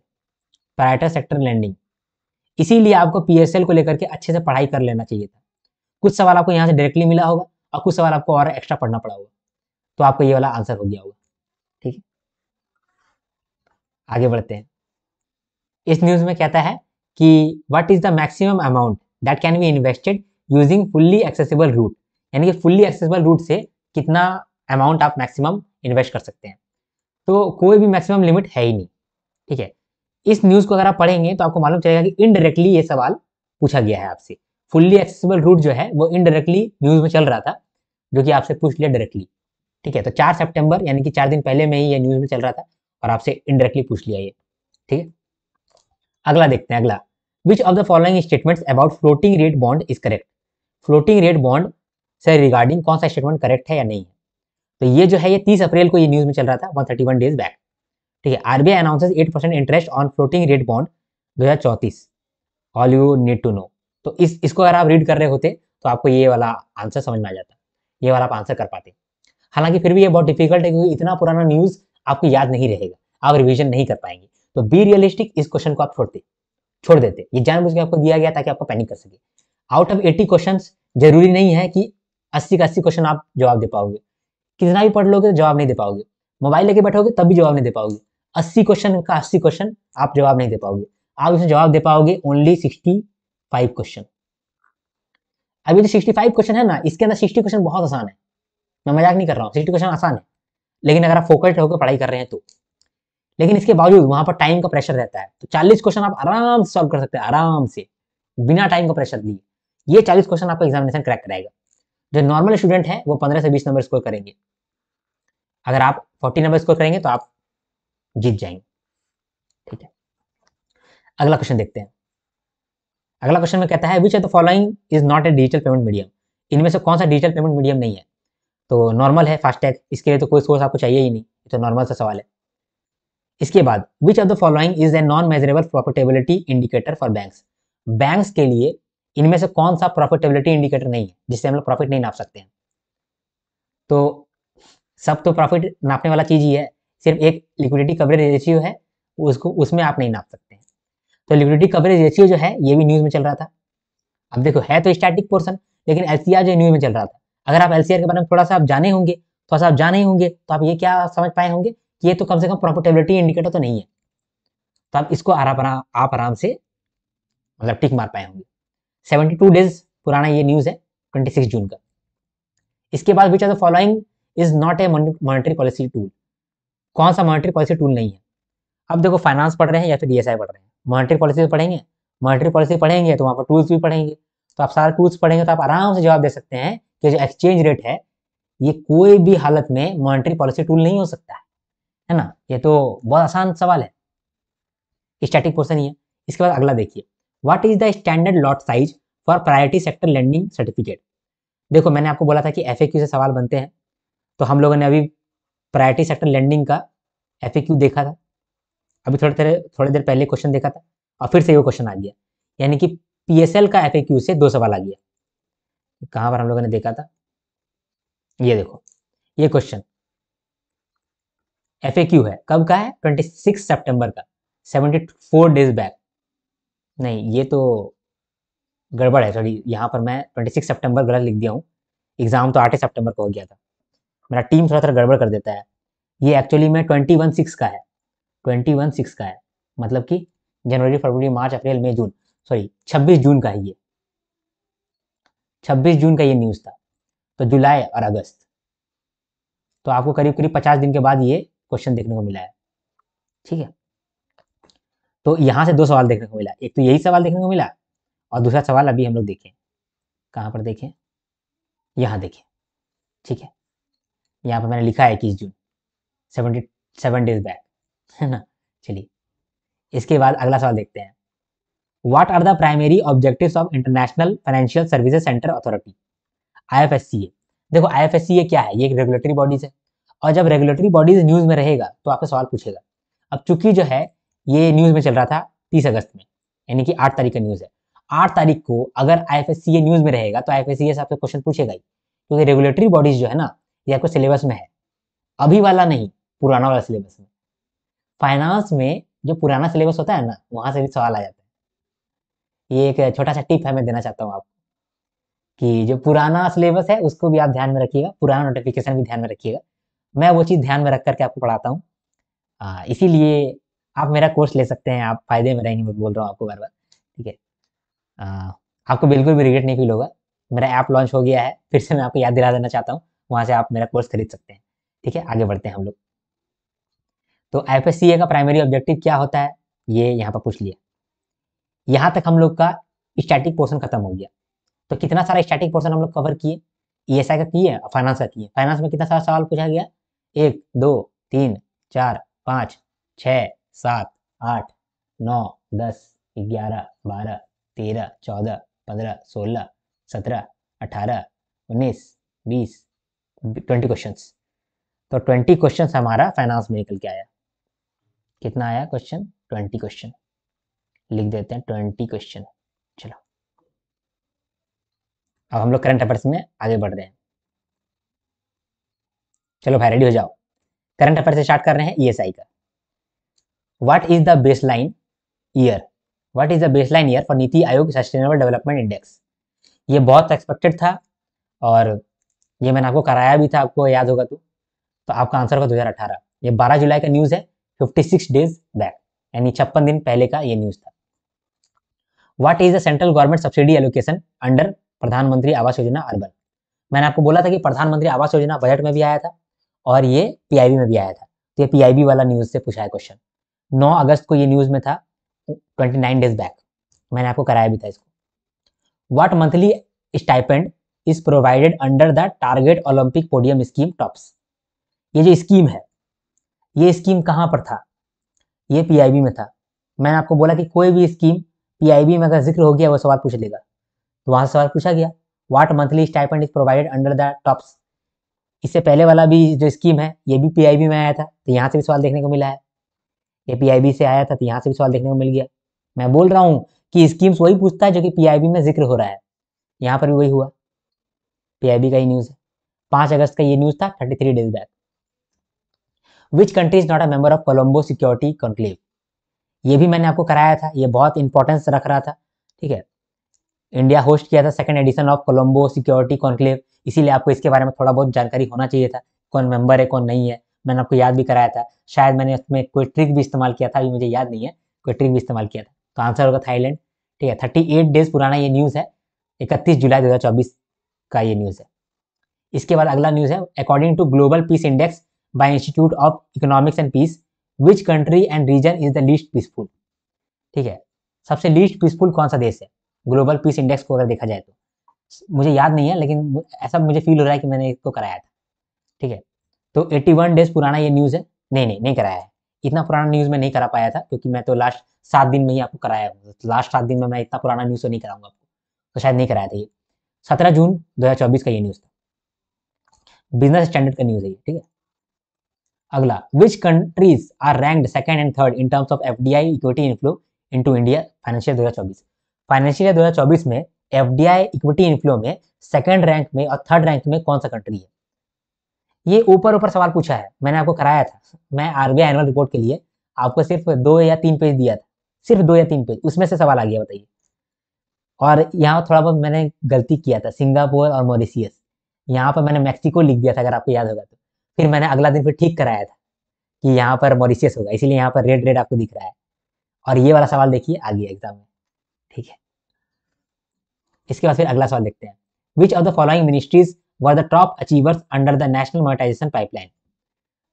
priority sector landing. इसीलिए आपको पीएसएल को लेकर के अच्छे से पढ़ाई कर लेना चाहिए था। कुछ सवाल आपको यहाँ से डायरेक्टली मिला होगा और कुछ सवाल आपको और एक्स्ट्रा पढ़ना पड़ा होगा, तो आपको ये वाला आंसर हो गया होगा। ठीक है, आगे बढ़ते हैं। इस न्यूज में कहता है कि what is the maximum amount that can be invested using fully accessible route. यानी कि फुल्ली एक्सेसिबल रूट से कितना अमाउंट आप मैक्सिमम इन्वेस्ट कर सकते हैं। तो कोई भी मैक्सिमम लिमिट है ही नहीं। ठीक है, इस न्यूज को अगर आप पढ़ेंगे तो आपको मालूम चलेगा कि इनडायरेक्टली ये सवाल पूछा गया है आपसे। फुल्ली एक्सेसिबल रूट जो है वो इनडायरेक्टली न्यूज में चल रहा था, जो कि आपसे पूछ लिया डायरेक्टली। ठीक है, तो 4 सितंबर यानी कि 4 दिन पहले में ही ये न्यूज में चल रहा था और आपसे इनडायरेक्टली पूछ लिया ये। ठीक है, अगला देखते हैं। अगला, विच of the following statements about floating rate bond is correct. Floating rate bond से रिगार्डिंग कौन सा स्टेटमेंट करेक्ट है या नहीं है। तो ये जो है ये 30 अप्रैल को ये न्यूज़ में चल रहा था, 131 डेज बैक। ठीक है, RBI announces 8% interest on floating rate bond 2034, all you need to know. तो इसको अगर आप रीड कर रहे होते तो आपको ये वाला आंसर समझ में आ जाता, ये वाला आप आंसर कर पाते। हालांकि फिर भी ये बहुत डिफिकल्ट है क्योंकि इतना पुराना न्यूज़ आपको याद नहीं रहेगा, आप रिवीजन नहीं कर पाएंगे। तो बी रियलिस्टिक, इस क्वेश्चन को आप छोड़ देते। ये जानबूझ के आपको दिया गया ताकि आपको पैनिक कर सके। आउट ऑफ 80 क्वेश्चन जरूरी नहीं है कि 80 का 80 क्वेश्चन आप जवाब दे पाओगे, कितना भी पढ़ लोगे तो जवाब नहीं दे पाओगे, मोबाइल लेके बैठोगे तब भी जवाब नहीं दे पाओगे। 80 क्वेश्चन का 80 क्वेश्चन आप जवाब नहीं दे पाओगे, आप इसमें जवाब दे पाओगे ओनली 65 क्वेश्चन। अभी जो 65 क्वेश्चन है ना, इसके अंदर 60 क्वेश्चन बहुत आसान है, मैं मजाक नहीं कर रहा हूँ, 60 क्वेश्चन आसान है, लेकिन अगर आप फोकस्ड होकर पढ़ाई कर रहे हैं तो। लेकिन इसके बावजूद वहां पर टाइम का प्रेशर रहता है, तो 40 क्वेश्चन आप आराम से सॉल्व कर सकते हैं, आराम से, बिना टाइम का प्रेशर लिए। ये 40 क्वेश्चन आपका एग्जामिनेशन क्रैक कराएगा। जो नॉर्मल स्टूडेंट है वो 15 से 20 नंबर स्कोर करेंगे, अगर आप 40 नंबर स्कोर करेंगे तो आप जीत जाएंगे। ठीक है, अगला क्वेश्चन देखते हैं। अगला क्वेश्चन में कहता है which of the following is not A digital payment medium, इनमें से कौन सा डिजिटल पेमेंट मीडियम नहीं है। तो नॉर्मल है फास्टैग, इसके लिए तो कोई सोर्स आपको चाहिए ही नहीं, ये तो नॉर्मल सा सवाल है। इसके बाद विच of the following is a non measurable profitability indicator for banks, banks के लिए इनमें से कौन सा प्रॉफिटेबिलिटी इंडिकेटर नहीं है जिससे हम लोग प्रॉफिट नहीं नाप सकते हैं। तो सब तो प्रॉफिट नापने वाला चीज ही है, सिर्फ एक लिक्विडिटी कवरेज रेशियो है, उसको उसमें आप नहीं नाप सकते हैं। तो लिक्विडिटी कवरेज रेशियो जो है ये भी न्यूज में चल रहा था। अब देखो है तो स्टैटिक पोर्शन, लेकिन एलसीआर जो न्यूज में चल रहा था, अगर आप एलसीआर के बारे में थोड़ा सा आप जाने होंगे, थोड़ा सा आप जाने होंगे तो आप ये क्या समझ पाए होंगे कि ये तो कम से कम प्रॉफिटेबिलिटी इंडिकेटर तो नहीं है। तो आप इसको आप आराम से मतलब टिक मार पाए होंगे। 72 डेज पुराना ये न्यूज है, 26 जून का। इसके बाद which are the following is not a monetary policy tool, कौन सा मॉनेटरी पॉलिसी टूल नहीं है। अब देखो फाइनेंस पढ़ रहे हैं या फिर डीएसआई पढ़ रहे हैं, मॉनेटरी पॉलिसी पढ़ेंगे, मॉनेटरी पॉलिसी पढ़ेंगे तो वहाँ पर टूल्स भी पढ़ेंगे, तो आप सारे टूल्स पढ़ेंगे तो आप आराम से जवाब दे सकते हैं कि जो एक्सचेंज रेट है ये कोई भी हालत में मॉनेटरी पॉलिसी टूल नहीं हो सकता है ना। ये तो बहुत आसान सवाल है, स्टैटिक पोर्शन ही है। इसके बाद अगला देखिए, what is the standard lot size for priority sector lending certificate. देखो मैंने आपको बोला था कि एफएक्यू से सवाल बनते हैं, तो हम लोगों ने अभी प्रायोरिटी सेक्टर लेंडिंग का एफएक्यू देखा था, अभी थोड़ी देर पहले क्वेश्चन देखा था और फिर से वो क्वेश्चन आ गया, यानी कि पीएसएल का एफएक्यू से 2 सवाल आ गया। कहां पर हम लोगों ने देखा था, ये देखो ये क्वेश्चन एफएक्यू है, कब का है 26 सितंबर का, 74 डेज बैक। नहीं ये तो गड़बड़ है, सॉरी यहाँ पर मैं 26 सितंबर गलत लिख दिया हूँ, एग्जाम तो 8 सितंबर को हो गया था, मेरा टीम थोड़ा गड़बड़ कर देता है। ये एक्चुअली में 21/6 का है, 21/6 का है, मतलब कि जनवरी फरवरी मार्च अप्रैल मई जून, सॉरी 26 जून का है ये, 26 जून का ये न्यूज़ था। तो जुलाई और अगस्त, तो आपको करीब करीब 50 दिन के बाद ये क्वेश्चन देखने को मिला है। ठीक है, तो यहाँ से 2 सवाल देखने को मिला, एक तो यही सवाल देखने को मिला और दूसरा सवाल अभी हम लोग देखें, कहाँ पर देखें, यहाँ देखें। ठीक है, यहाँ पर मैंने लिखा है 21 जून, 77 डेज बैक, है ना। चलिए इसके बाद अगला सवाल देखते हैं, what are the primary objectives of international financial services centre authority, IFSCA. देखो आईएफएससीए क्या है, ये एक रेगुलेटरी बॉडीज है, और जब रेगुलेटरी बॉडीज न्यूज में रहेगा तो आपसे सवाल पूछेगा। अब चूंकि जो है ये न्यूज में चल रहा था 30 अगस्त में, यानी कि 8 तारीख का न्यूज है, 8 तारीख को अगर आईएफएससीए न्यूज में रहेगा तो आईएफएससीए से आपसे क्वेश्चन पूछेगा ही, क्योंकि रेगुलेटरी बॉडीज जो है ना ये आपको सिलेबस में है, अभी वाला नहीं, पुराना वाला सिलेबस में। फाइनेंस में जो पुराना सिलेबस होता है ना वहां से भी सवाल आ जाता है। ये एक छोटा सा टिप है, मैं देना चाहता हूँ आपको, कि जो पुराना सिलेबस है उसको भी आप ध्यान में रखिएगा, पुराना नोटिफिकेशन भी ध्यान में रखिएगा। मैं वो चीज़ ध्यान में रख करके आपको पढ़ाता हूँ, इसीलिए आप मेरा कोर्स ले सकते हैं, आप फायदे में रहेंगे, मैं बोल रहा हूँ आपको बार बार। ठीक है, आपको बिल्कुल भी रिग्रेट नहीं फील होगा। मेरा ऐप लॉन्च हो गया है, फिर से मैं आपको याद दिला देना चाहता हूँ, वहाँ से आप मेरा कोर्स खरीद सकते हैं। ठीक है, आगे बढ़ते हैं हम लोग। तो एफएससीए का प्राइमरी ऑब्जेक्टिव क्या होता है, ये यहाँ पर पूछ लिया। यहाँ तक हम लोग का स्टैटिक पोर्शन खत्म हो गया। तो कितना सारा स्टैटिक पोर्शन हम लोग कवर किए, ईएसआई का किए और फाइनेंस का किए। फाइनेंस में कितना सारा सवाल पूछा गया, 1 2 3 4 5 6 7 8 9 10 11 12 13 14 15 16 17 18 19, 20, 20 क्वेश्चंस। तो 20 क्वेश्चंस हमारा फाइनेंस में निकल के आया। कितना आया क्वेश्चन? 20 क्वेश्चन। लिख देते हैं 20 क्वेश्चन। चलो अब हम लोग करंट अफेयर्स में आगे बढ़ रहे हैं। चलो भाई रेडी हो जाओ। करंट अफेयर से स्टार्ट कर रहे हैं ईएसआई का। What is the baseline year? What is the baseline year for NITI Aayog sustainable development index? ये बहुत एक्सपेक्टेड था और ये मैंने आपको कराया भी था, आपको याद होगा तो आपका आंसर होगा 2018। ये 12 जुलाई का न्यूज़ है, 56 डेज बैक, यानी 56 दिन पहले का ये न्यूज़ था। What is the central government subsidy allocation under प्रधानमंत्री आवास योजना अर्बन? मैंने आपको बोला था कि प्रधानमंत्री आवास योजना बजट में भी आया था और ये पीआईबी में भी आया था, तो ये पीआईबी वाला न्यूज़ से पूछा है क्वेश्चन। 9 अगस्त को ये न्यूज़ में था, 29 डेज बैक, मैंने आपको कराया भी था इसको। What monthly stipend is provided under the target Olympic podium scheme tops? ये जो स्कीम है, ये स्कीम कहाँ पर था? ये पीआईबी में था। मैंने आपको बोला कि कोई भी स्कीम पीआईबी में अगर जिक्र हो गया वो सवाल पूछ लेगा, तो वहां से सवाल पूछा गया। What monthly stipend is provided under the tops? इससे पहले वाला भी जो स्कीम है ये भी पीआईबी में आया था, तो यहाँ से भी सवाल देखने को मिला है। ये पीआईबी से आया था तो यहाँ से भी सवाल देखने को मिल गया। मैं बोल रहा हूँ कि स्कीम्स वही पूछता है जो कि पीआईबी में जिक्र हो रहा है, यहाँ पर भी वही हुआ, पीआईबी का ही न्यूज़ है। 5 अगस्त का ये न्यूज़ था, 33 days back. Which country is not a member of Colombo security conclave? ये भी मैंने आपको कराया था, ये बहुत इंपॉर्टेंस रख रहा था, ठीक है। इंडिया होस्ट किया था second edition of Colombo security conclave, इसीलिए आपको इसके बारे में थोड़ा बहुत जानकारी होना चाहिए था, कौन मेंबर है कौन नहीं है। मैंने आपको याद भी कराया था, शायद मैंने उसमें कोई ट्रिक भी इस्तेमाल किया था, अभी मुझे याद नहीं है, कोई ट्रिक भी इस्तेमाल किया था। तो आंसर होगा थाईलैंड, ठीक है। 38 डेज पुराना ये न्यूज़ है, 31 जुलाई 2024 का ये न्यूज़ है। इसके बाद अगला न्यूज़ है, according to global peace index by institute of economics and peace, which country and region is the least peaceful? ठीक है, सबसे लीस्ट पीसफुल कौन सा देश है ग्लोबल पीस इंडेक्स को अगर देखा जाए तो? मुझे याद नहीं है, लेकिन ऐसा मुझे फील हो रहा है कि मैंने इसको कराया था, ठीक है। तो 81 डेज पुराना ये न्यूज़ है। नहीं कराया है, इतना पुराना न्यूज़ में नहीं करा पाया था, क्योंकि मैं तो लास्ट 7 दिन में ही आपको कराया हूँ, लास्ट 7 दिन में मैं इतना पुराना न्यूज़ तो नहीं कराऊंगा आपको, तो शायद नहीं कराया था ये। 17 जून 2024 का ये न्यूज़ था, बिजनेस स्टैंडर्ड का न्यूज़ है ये, ठीक है। अगला, which countries are ranked second and third in terms of FDI equity inflow into India financial 2024? Financial 2024 में एफडीआई इक्विटी इनफ्लो में सेकंड रैंक में और थर्ड रैंक में कौन सा कंट्री है? ये ऊपर ऊपर सवाल पूछा है, मैंने आपको कराया था। मैं आरबीआई एनुअल रिपोर्ट के लिए आपको सिर्फ 2 या 3 पेज दिया था, सिर्फ 2 या 3 पेज, उसमें से सवाल आ गया, बताइए। और यहाँ थोड़ा बहुत मैंने गलती किया था, सिंगापुर और मॉरिशियस, यहाँ पर मैंने मैक्सिको लिख दिया था, अगर आपको याद होगा तो। फिर मैंने अगला दिन फिर ठीक कराया था कि यहाँ पर मॉरिशियस होगा, इसीलिए यहाँ पर रेड रेड आपको दिख रहा है। और ये वाला सवाल देखिए आ गया एग्जाम में, ठीक है। इसके बाद फिर अगला सवाल देखते हैं, which of the following ministries were the top achievers under the national monetisation pipeline?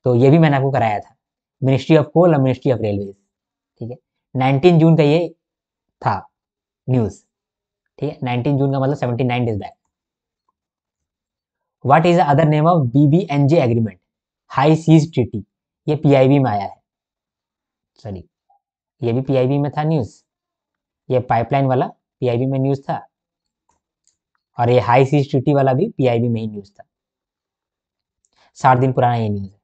तो ये भी मैंने आपको कराया था, मिनिस्ट्री ऑफ कोल और मिनिस्ट्री ऑफ रेलवेज, ठीक है। 19 जून का ये था न्यूज़, ठीक है। 19 जून का मतलब 79 days back. What is the other name of BBNJ agreement? High seas treaty, ये पीआईबी में आया है, सॉरी ये भी पीआईबी में था न्यूज़, ये पाइपलाइन वाला पीआईबी में न्यूज़ था, और ये हाई सीज ट्रीटी वाला भी पीआईबी में ही न्यूज़ था। 60 दिन पुराना ये न्यूज़ है।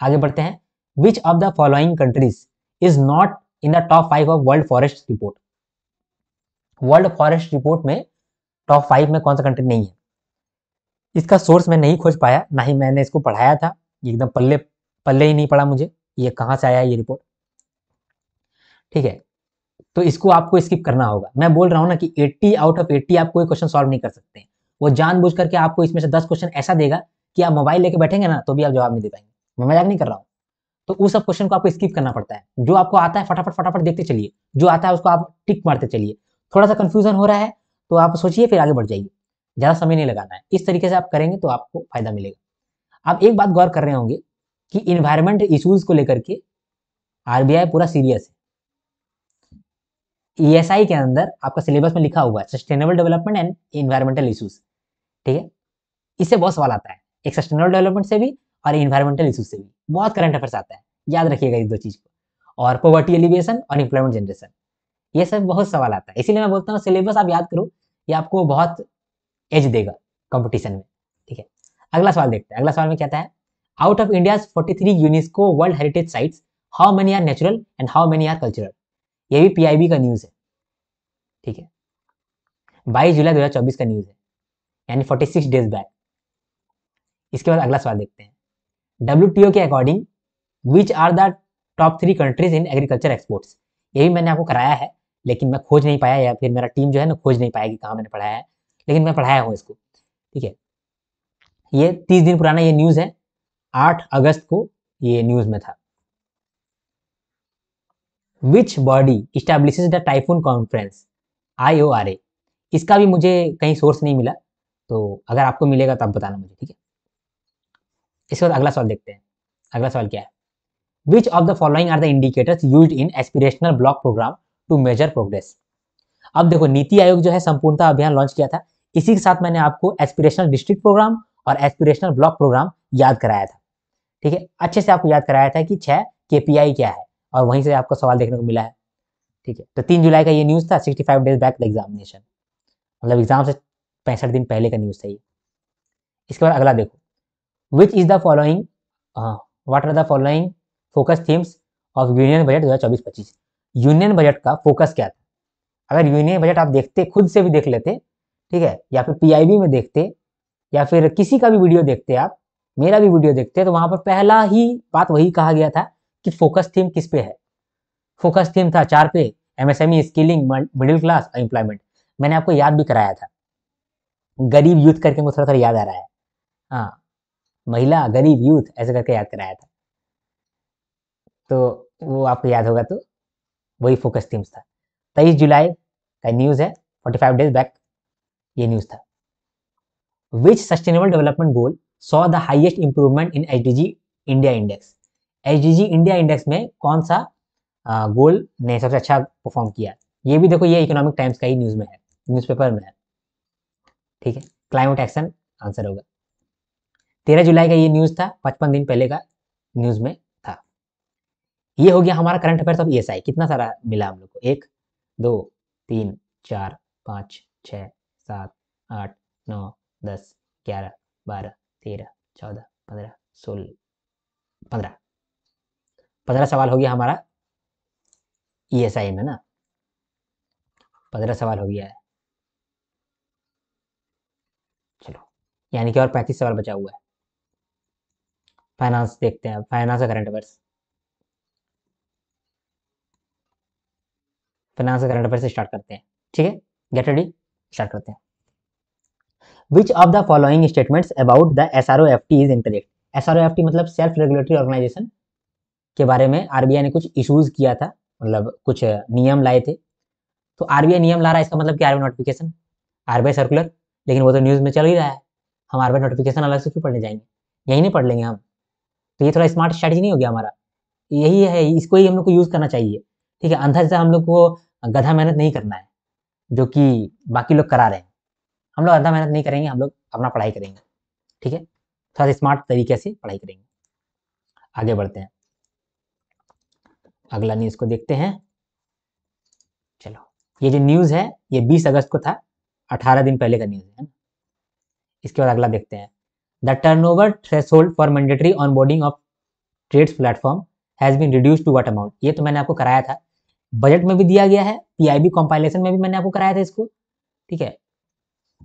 आगे बढ़ते हैं, which of the following countries is not in the top 5 of world forest report? World forest report में टॉप 5 में कौन सा कंट्री नहीं है? इसका सोर्स मैं नहीं खोज पाया, ना ही मैंने इसको पढ़ाया था, एकदम पल्ले पल्ले ही नहीं पड़ा मुझे, ये कहाँ से आया ये रिपोर्ट, ठीक है। तो इसको आपको स्किप करना होगा। मैं बोल रहा हूँ ना कि 80 आउट ऑफ 80 आप कोई क्वेश्चन सॉल्व नहीं कर सकते, वो जानबूझ करके आपको इसमें से 10 क्वेश्चन ऐसा देगा कि आप मोबाइल लेके बैठेंगे ना तो भी आप जवाब नहीं दे पाएंगे, मैं मजाक नहीं कर रहा हूँ। तो उस सब क्वेश्चन को आपको स्किप करना पड़ता है, जो आपको आता है फटाफट फटाफट देखते चलिए, जो आता है उसको आप टिक मारते चलिए। थोड़ा सा कंफ्यूजन हो रहा है तो आप सोचिए फिर आगे बढ़ जाइए, ज़्यादा समय नहीं लगाना है। इस तरीके से आप करेंगे तो आपको फायदा मिलेगा। आप एक बात गौर कर रहे होंगे कि इन्वायरमेंट इश्यूज को लेकर के आरबीआई पूरा सीरियस है। ईएसआई के अंदर आपका सिलेबस में लिखा हुआ है sustainable development and environmental issues, ठीक है। इससे बहुत सवाल आता है, एक सस्टेनेबल डेवलपमेंट से भी और इन्वायरमेंटल इश्यूज से भी बहुत करंट अफेयर्स आता है, याद रखिएगा इस दो चीज को। और पॉवर्टी एलिवेशन और एम्प्लॉयमेंट जनरेशन, ये सब बहुत सवाल आता है, इसीलिए मैं बोलता हूँ सिलेबस आप याद करो, ये आपको बहुत एज देगा। कंपटीशन में। ठीक है, अगला सवाल देखते हैं। अगला सवाल में कहता है, out of India 43 UNESCO world heritage sites, how many are natural and how many are cultural. ये भी पीआईबी का न्यूज़ है। ठीक है, 22 जुलाई 2024 का न्यूज़ है, यानी 46 डेज बैक। इसके बाद अगला सवाल देखते हैं, WTO के according which are the top 3 countries in agriculture exports. ये भी मैंने आपको कराया है, लेकिन मैं खोज नहीं पाया, या फिर मेरा टीम जो है ना खोज नहीं पाया कि कहाँ मैंने पढ़ाया है, लेकिन मैं पढ़ाया हूँ इसको। ठीक है, ये 30 दिन पुराना ये न्यूज़ है, 8 अगस्त को ये न्यूज़ में था। Which body establishes the typhoon conference, IORA। इसका भी मुझे कहीं सोर्स नहीं मिला, तो अगर आपको मिलेगा तो आप बताना मुझे। ठीक है, इसके बाद अगला सवाल देखते हैं। अगला सवाल क्या है, which of the following are the indicators used in aspirational block programme to measure progress. अब देखो, नीति आयोग जो है संपूर्णता अभियान लॉन्च किया था, इसी के साथ मैंने आपको एस्पिरेशनल डिस्ट्रिक्ट प्रोग्राम और एस्पिरेशनल ब्लॉक प्रोग्राम याद कराया था। ठीक है, अच्छे से आपको याद कराया था कि 6 KPI क्या है, और वहीं से आपको सवाल देखने को मिला है। ठीक है, तो 3 जुलाई का ये न्यूज़ था, 65 डेज बैक द एग्जामिनेशन, मतलब एग्जाम से 65 दिन पहले का न्यूज़ था ये। इसके बाद अगला देखो, which is the following what are the following focus themes of union budget 2024-25। Union budget का फोकस क्या था? अगर यूनियन बजट आप देखते, खुद से भी देख लेते, ठीक है, या फिर पीआईबी में देखते, या फिर किसी का भी वीडियो देखते आप, मेरा भी वीडियो देखते, तो वहां पर पहला ही बात वही कहा गया था कि फोकस थीम किस पे है। फोकस थीम था 4 पे, MSME, स्किलिंग, मिडिल क्लास और एम्प्लॉयमेंट। मैंने आपको याद भी कराया था, गरीब यूथ करके मुझे थोड़ा थोड़ा याद आ रहा है, हाँ, महिला, गरीब, यूथ ऐसे करके याद कराया था, तो वो आपको याद होगा, तो वही फोकस थीम्स था। 23 जुलाई का न्यूज़ है, 45 डेज बैक ये न्यूज़ था। Which sustainable development goal saw the highest improvement in HDG India index. HDG India index में कौन सा गोल ने सबसे अच्छा परफॉर्म किया? ये भी देखो, ये इकोनॉमिक टाइम्स का ही न्यूज़ में है, न्यूज़पेपर में है। ठीक है, क्लाइमेट एक्शन आंसर होगा। 13 जुलाई का ये न्यूज़ था, 55 दिन पहले का न्यूज़ में था। ये हो गया हमारा करंट अफेयर्स ऑफ ESI। कितना सारा मिला हम लोग को? 1 2 3 4 5 6 7 8 9 10 11 12 13 14 15 16 15 सवाल हो गया हमारा ESI में ना, 15 सवाल हो गया है। चलो, यानी कि और 35 सवाल बचा हुआ है। फाइनेंस देखते हैं, फाइनेंस का करंट अफेयर्स, फाइनेंस का करंट अफेयर्स से स्टार्ट करते हैं। ठीक है, गेट रेडी, स्टार्ट करते हैं। Which of the following statements about the SROFT is incorrect. SROFT मतलब सेल्फ रेगुलेटरी ऑर्गेनाइजेशन के बारे में आरबीआई ने कुछ इश्यूज किया था, मतलब कुछ नियम लाए थे। तो आरबीआई नियम ला रहा है, इसका मतलब कि आरबीआई नोटिफिकेशन, आरबीआई सर्कुलर, लेकिन वो तो न्यूज़ में चल ही रहा है, हम आरबीआई नोटिफिकेशन अलग से क्यों पढ़ने जाएंगे, यही नहीं पढ़ लेंगे हम? तो ये थोड़ा स्मार्ट स्ट्रैटेजी नहीं हो गया हमारा? यही है, इसको ही हम लोग को यूज़ करना चाहिए। ठीक है, अंदर से हम लोग को गधा मेहनत नहीं करना है, जो कि बाकी लोग करा रहे हैं। हम लोग आधा मेहनत नहीं करेंगे, हम लोग अपना पढ़ाई करेंगे। ठीक है, थोड़ा सा स्मार्ट तरीके से पढ़ाई करेंगे। आगे बढ़ते हैं, अगला न्यूज़ को देखते हैं। चलो, ये जो न्यूज़ है ये 20 अगस्त को था, 18 दिन पहले का न्यूज़ है ना। इसके बाद अगला देखते हैं, the turnover threshold for mandatory onboarding of TReDS platform has been reduced to what amount. ये तो मैंने आपको कराया था, बजट में भी दिया गया है, पीआईबी कंपाइलेशन में भी मैंने आपको कराया था इसको। ठीक है,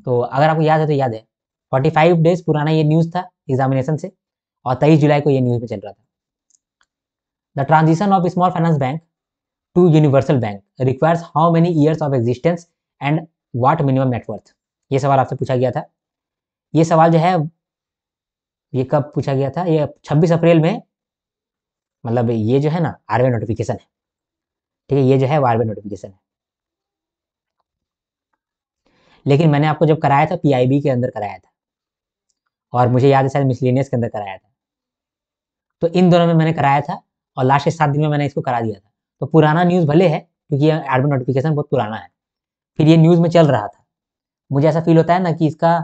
तो अगर आपको याद है तो याद है, 45 डेज पुराना ये न्यूज़ था एग्जामिनेशन से, और 23 जुलाई को ये न्यूज़ में चल रहा था। The transition of small finance bank to universal bank requires how many years of existence and what minimum net worth. ये सवाल आपसे पूछा गया था। ये सवाल जो है ये कब पूछा गया था? ये 26 अप्रैल में, मतलब ये जो है ना आरबीआई नोटिफिकेशन है। ठीक है, ये जो है वो आरबीआई नोटिफिकेशन है, लेकिन मैंने आपको जब कराया था पीआईबी के अंदर कराया था, और मुझे याद है शायद मिसलेनियस के अंदर कराया था। तो इन दोनों में मैंने कराया था, और लास्ट के 7 दिन में मैंने इसको करा दिया था। तो पुराना न्यूज़ भले है, क्योंकि ये आरबीआई नोटिफिकेशन बहुत पुराना है, फिर ये न्यूज़ में चल रहा था। मुझे ऐसा फील होता है ना कि इसका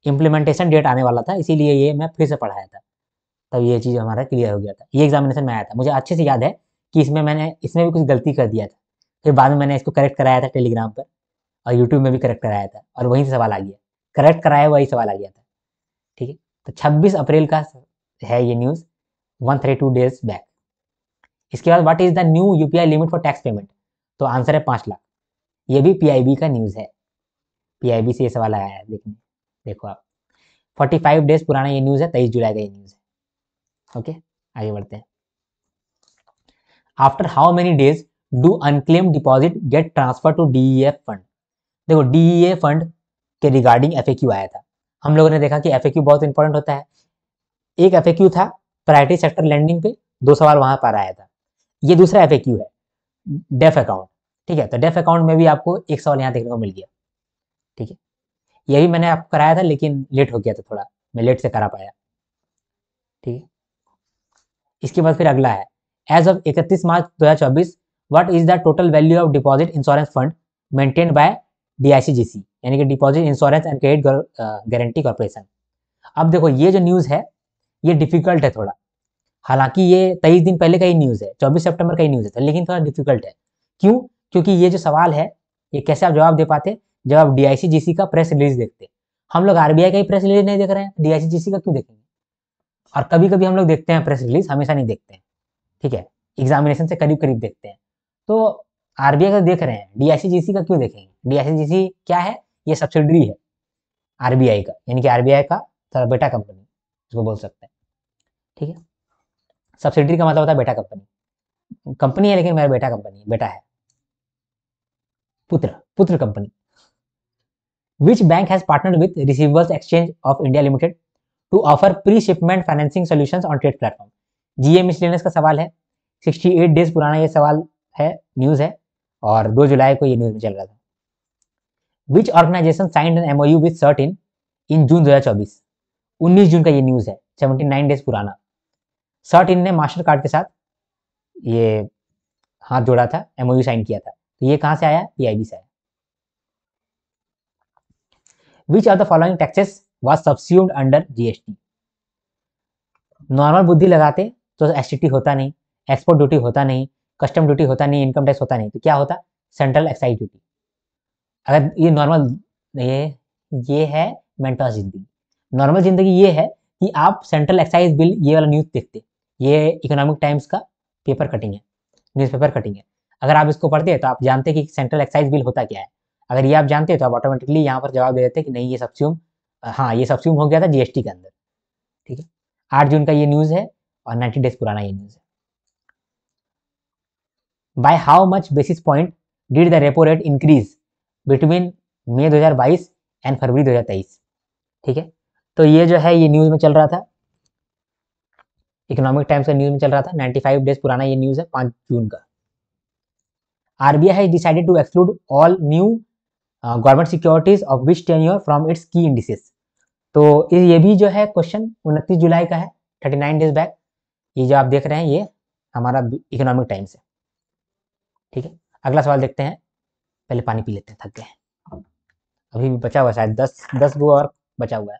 इम्प्लीमेंटेशन डेट आने वाला था, इसीलिए ये मैं फिर से पढ़ाया था, तब ये चीज़ हमारा क्लियर हो गया था। ये एग्जामिनेशन में आया था, मुझे अच्छे से याद है कि इसमें भी कुछ गलती कर दिया था, फिर बाद में मैंने इसको करेक्ट कराया था टेलीग्राम पर, और यूट्यूब में भी करेक्ट कराया था, और वहीं से सवाल आ गया। करेक्ट कराया वही सवाल आ गया था। ठीक है, तो 26 अप्रैल का है ये न्यूज़, 132 डेज बैक। इसके बाद what is the new UPI limit for tax payment, तो आंसर है 5 लाख। ये भी पीआईबी का न्यूज़ है, पीआईबी से ये सवाल आया है। देखने देखो आप, 45 डेज पुराना ये न्यूज़ है, 23 जुलाई का ये न्यूज़ है। ओके, आगे बढ़ते हैं। After how many days do unclaim deposit get transfer to DEF fund. देखो डीईए फंड के रिगार्डिंग एफएक्यू आया था। हम लोगों ने देखा कि एफएक्यू बहुत इंपॉर्टेंट होता है। एक एफएक्यू था प्रायोरिटी सेक्टर लैंडिंग पे, 2 सवाल वहां पर आया था। ये दूसरा एफएक्यू है डेफ अकाउंट। ठीक है, तो डेफ अकाउंट में भी आपको एक सवाल यहाँ देखने को मिल गया। ठीक है, ये भी मैंने आपको कराया था लेकिन लेट हो गया था थोड़ा, मैं लेट से करा पाया। ठीक है, इसके बाद फिर अगला है, as of 31 March 2024 what is the total value of deposit insurance fund maintained by DICGC, यानी कि deposit insurance and credit guarantee corporation. अब देखो ये जो न्यूज़ है ये डिफिकल्ट है थोड़ा, हालांकि ये 23 दिन पहले का ही न्यूज़ है, 24 सितंबर का ही न्यूज़ है, लेकिन थोड़ा डिफिकल्ट है। क्यों? क्योंकि ये जो सवाल है ये कैसे आप जवाब दे पाते जब आप डीआईसीजीसी का प्रेस रिलीज देखते। हम लोग आरबीआई का ही प्रेस रिलीज नहीं देख रहे हैं, डीआईसीजीसी का क्यों देखेंगे? और कभी कभी हम लोग देखते हैं प्रेस रिलीज, हमेशा नहीं देखते हैं। ठीक है, एग्जामिनेशन से करीब करीब देखते हैं। तो आरबीआई का देख रहे हैं, डीआईसीजीसी का क्यों देखेंगे? डीआईसीजीसी क्या है? ये सब्सिडरी है आरबीआई का, यानी कि आरबीआई का थोड़ा बेटा कंपनी उसको बोल सकते हैं। ठीक है, सब्सिडरी का मतलब होता है बेटा कंपनी, कंपनी है लेकिन मेरा बेटा कंपनी, बेटा है, पुत्र पुत्र company. Which bank has partnered with receivers exchange of India limited to offer pre shipment financing solutions on trade platform. GA miscellaneous का सवाल है, 68 डेज पुराना ये सवाल है, न्यूज़ है, और 2 जुलाई को ये न्यूज़ में चल रहा था। Which organisation signed an MoU with CERT in June 2024, 19 जून का ये न्यूज़ है, 79 डेज पुराना। सर्ट इन ने मास्टर कार्ड के साथ ये हाथ जोड़ा था, एमओयू साइन किया था, तो ये कहाँ से आया? पीआईबी से आया। विच of the following taxes was subsumed under GST. Normal बुद्धि लगाते तो एसटीटी होता नहीं, एक्सपोर्ट ड्यूटी होता नहीं, कस्टम ड्यूटी होता नहीं, इनकम टैक्स होता नहीं, तो क्या होता? Central excise duty. अगर ये नॉर्मल, ये है मेंटोस जिंदगी। नॉर्मल जिंदगी ये है कि आप सेंट्रल एक्साइज बिल ये वाला न्यूज़ देखते, ये इकोनॉमिक टाइम्स का पेपर कटिंग है, न्यूज़पेपर कटिंग है। अगर आप इसको पढ़ते हैं तो आप जानते कि सेंट्रल एक्साइज बिल होता क्या है। अगर ये आप जानते तो आप ऑटोमेटिकली यहाँ पर जवाब दे देते कि नहीं ये सब्स्यूम, हाँ ये सब्स्यूम हो गया था जीएसटी के अंदर। ठीक है, 8 जून का ये न्यूज़ है और 90 डेज पुराना ये न्यूज़ है। By how much basis point did the repo rate increase between May 2022 and February 2023। ठीक है, तो ये जो है ये न्यूज़ में चल रहा था, इकोनॉमिक टाइम्स का न्यूज़ में चल रहा था, 95 डेज पुराना ये न्यूज़ है, 5 जून का। RBI has decided to exclude all new government securities of which tenure from its key indices. तो ये भी जो है क्वेश्चन 29 जुलाई का है, 39 डेज बैक। ये जो आप देख रहे हैं ये हमारा इकोनॉमिक टाइम्स है। ठीक है, अगला सवाल देखते हैं, पहले पानी पी लेते हैं, थक गए। अभी भी बचा हुआ शायद 10 गो और बचा हुआ है।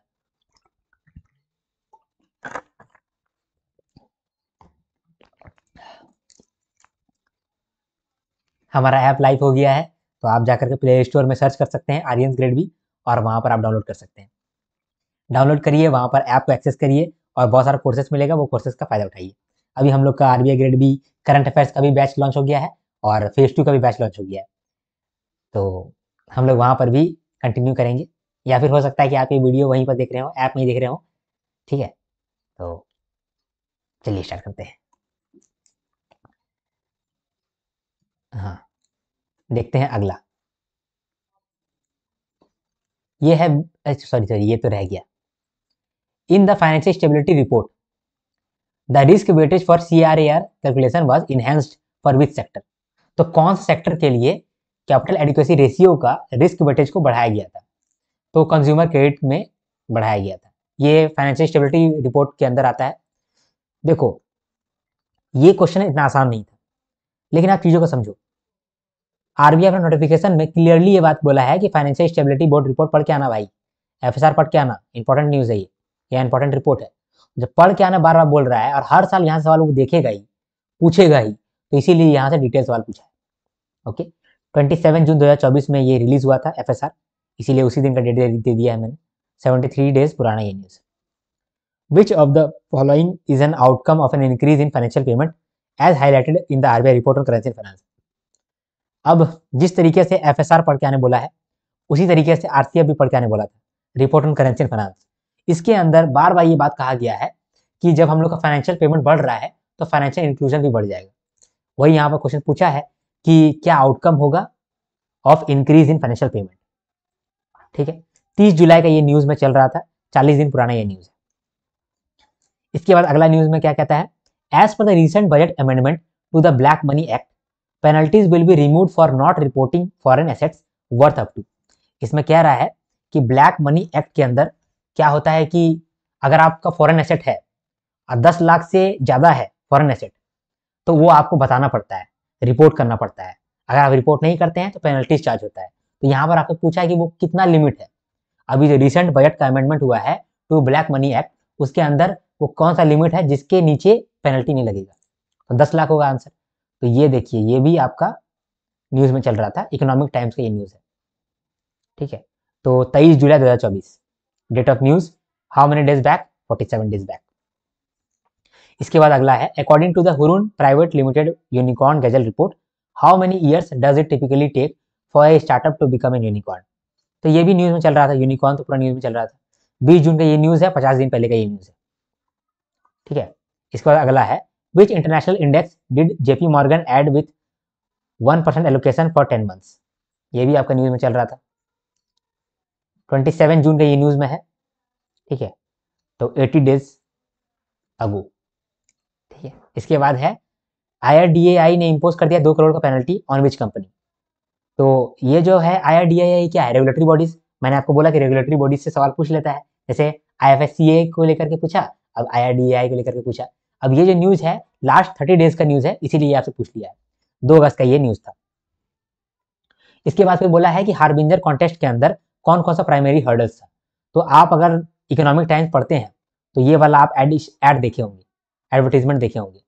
हमारा ऐप लाइव हो गया है, तो आप जाकर के प्ले स्टोर में सर्च कर सकते हैं आर्यन ग्रेड बी, और वहाँ पर आप डाउनलोड कर सकते हैं। डाउनलोड करिए, वहाँ पर ऐप को एक्सेस करिए और बहुत सारा कोर्सेज मिलेगा, वो कोर्सेज का फायदा उठाइए। अभी हम लोग का RBI grade B current affairs का भी बैच लॉन्च हो गया है और फेज 2 का भी बैच लॉन्च हो गया है, तो हम लोग वहाँ पर भी कंटिन्यू करेंगे, या फिर हो सकता है कि आप ये वीडियो वहीं पर देख रहे हो, ऐप में ही देख रहे हो। ठीक है, तो चलिए स्टार्ट करते हैं। हाँ, देखते हैं अगला। ये है, सॉरी ये तो रह गया। In the financial stability report the risk weightage for CRAR calculation was enhanced for which sector. तो कौन से सेक्टर के लिए कैपिटल एडिक्वेसी रेशियो का रिस्क वेटेज को बढ़ाया गया था? तो कंज्यूमर क्रेडिट में बढ़ाया गया था। ये फाइनेंशियल स्टेबिलिटी रिपोर्ट के अंदर आता है। देखो ये क्वेश्चन इतना आसान नहीं था, लेकिन आप चीज़ों को समझो। आरबीआई ने नोटिफिकेशन में क्लियरली ये बात बोला है कि फाइनेंशियल स्टेबिलिटी बोर्ड रिपोर्ट पढ़ के आना भाई, एफएसआर पढ़ के आना, इंपॉर्टेंट न्यूज़ है ये, या इंपॉर्टेंट रिपोर्ट है। जब पढ़ के आना बार बार बोल रहा है और हर साल यहाँ सवाल वो देखेगा ही, पूछेगा ही, तो इसीलिए यहाँ से डिटेल सवाल पूछा है। ओके, 27 जून 2024 में ये रिलीज हुआ था एफएसआर, इसीलिए उसी दिन का डेट दे दिया है मैंने। 73 डेज पुराना ये news. Which of the following is an outcome of an increase in financial payment as highlighted in the RBI report on currency finance. अब जिस तरीके से एफएसआर पढ़ के आने बोला है, उसी तरीके से आरसीएफ भी पढ़ के आने बोला था, रिपोर्ट ऑन करेंसी फाइनेंस। इसके अंदर बार बार ये बात कहा गया है कि जब हम लोग का फाइनेंशियल पेमेंट बढ़ रहा है तो फाइनेंशियल इंक्लूजन भी बढ़ जाएगा। वही यहाँ पर क्वेश्चन पूछा है कि क्या आउटकम होगा of increase in financial payment. ठीक है, 30 जुलाई का ये न्यूज में चल रहा था, 40 दिन पुराना ये न्यूज है। इसके बाद अगला न्यूज में क्या कहता है, as per the recent budget amendment to the black money act, penalties will be removed for not reporting foreign assets worth up to. इसमें कह रहा है कि ब्लैक मनी एक्ट के अंदर क्या होता है कि अगर आपका फॉरेन एसेट है और 10 लाख से ज़्यादा है फॉरेन एसेट, तो वो आपको बताना पड़ता है, रिपोर्ट करना पड़ता है। अगर आप रिपोर्ट नहीं करते हैं तो पेनल्टीज चार्ज होता है। तो यहाँ पर आपको पूछा है कि वो कितना लिमिट है। अभी जो रिसेंट बजट का अमेंडमेंट हुआ है टू ब्लैक मनी एक्ट, उसके अंदर वो कौन सा लिमिट है जिसके नीचे पेनल्टी नहीं लगेगा। तो 10 लाख होगा आंसर। तो ये देखिए, ये भी आपका न्यूज़ में चल रहा था, इकोनॉमिक टाइम्स का ये न्यूज़ है। ठीक है, तो 23 जुलाई 2024 date of news, how many days back, 47 days back. इसके बाद अगला है, according to the Hurun private limited unicorn गजल report, how many years does it typically take for a startup to become an unicorn. तो ये भी news में चल रहा था, यूनिकॉर्न तो पूरा न्यूज़ में चल रहा था। 20 जून का ये न्यूज़ है, 50 दिन पहले का ये न्यूज़ है। ठीक है, इसके बाद अगला है, which international index did JP Morgan add with 1% allocation for 10 months. ये भी आपका न्यूज़ में चल रहा था, 27 जून का ये न्यूज़ में है। ठीक है, तो 80 डेज अगो। ठीक है, इसके बाद है, IRDAI ने इम्पोज कर दिया 2 करोड़ का पेनल्टी ऑन विच कंपनी। तो ये जो है IRDAI क्या है, रेगुलेटरी बॉडीज। मैंने आपको बोला कि रेगुलेटरी बॉडीज से सवाल पूछ लेता है, जैसे IFSCA को लेकर के पूछा, अब IRDAI को लेकर के पूछा। अब ये जो न्यूज़ है लास्ट 30 डेज का न्यूज़ है, इसीलिए आपसे पूछ लिया है। 2 अगस्त का ये न्यूज़ था। इसके बाद फिर बोला है कि हार्बिंजर कॉन्टेस्ट के अंदर कौन कौन सा प्राइमरी हर्डल्स था। तो आप अगर इकोनॉमिक टाइम्स पढ़ते हैं तो ये वाला आप एड देखे होंगे, एडवर्टीजमेंट देखे होंगे।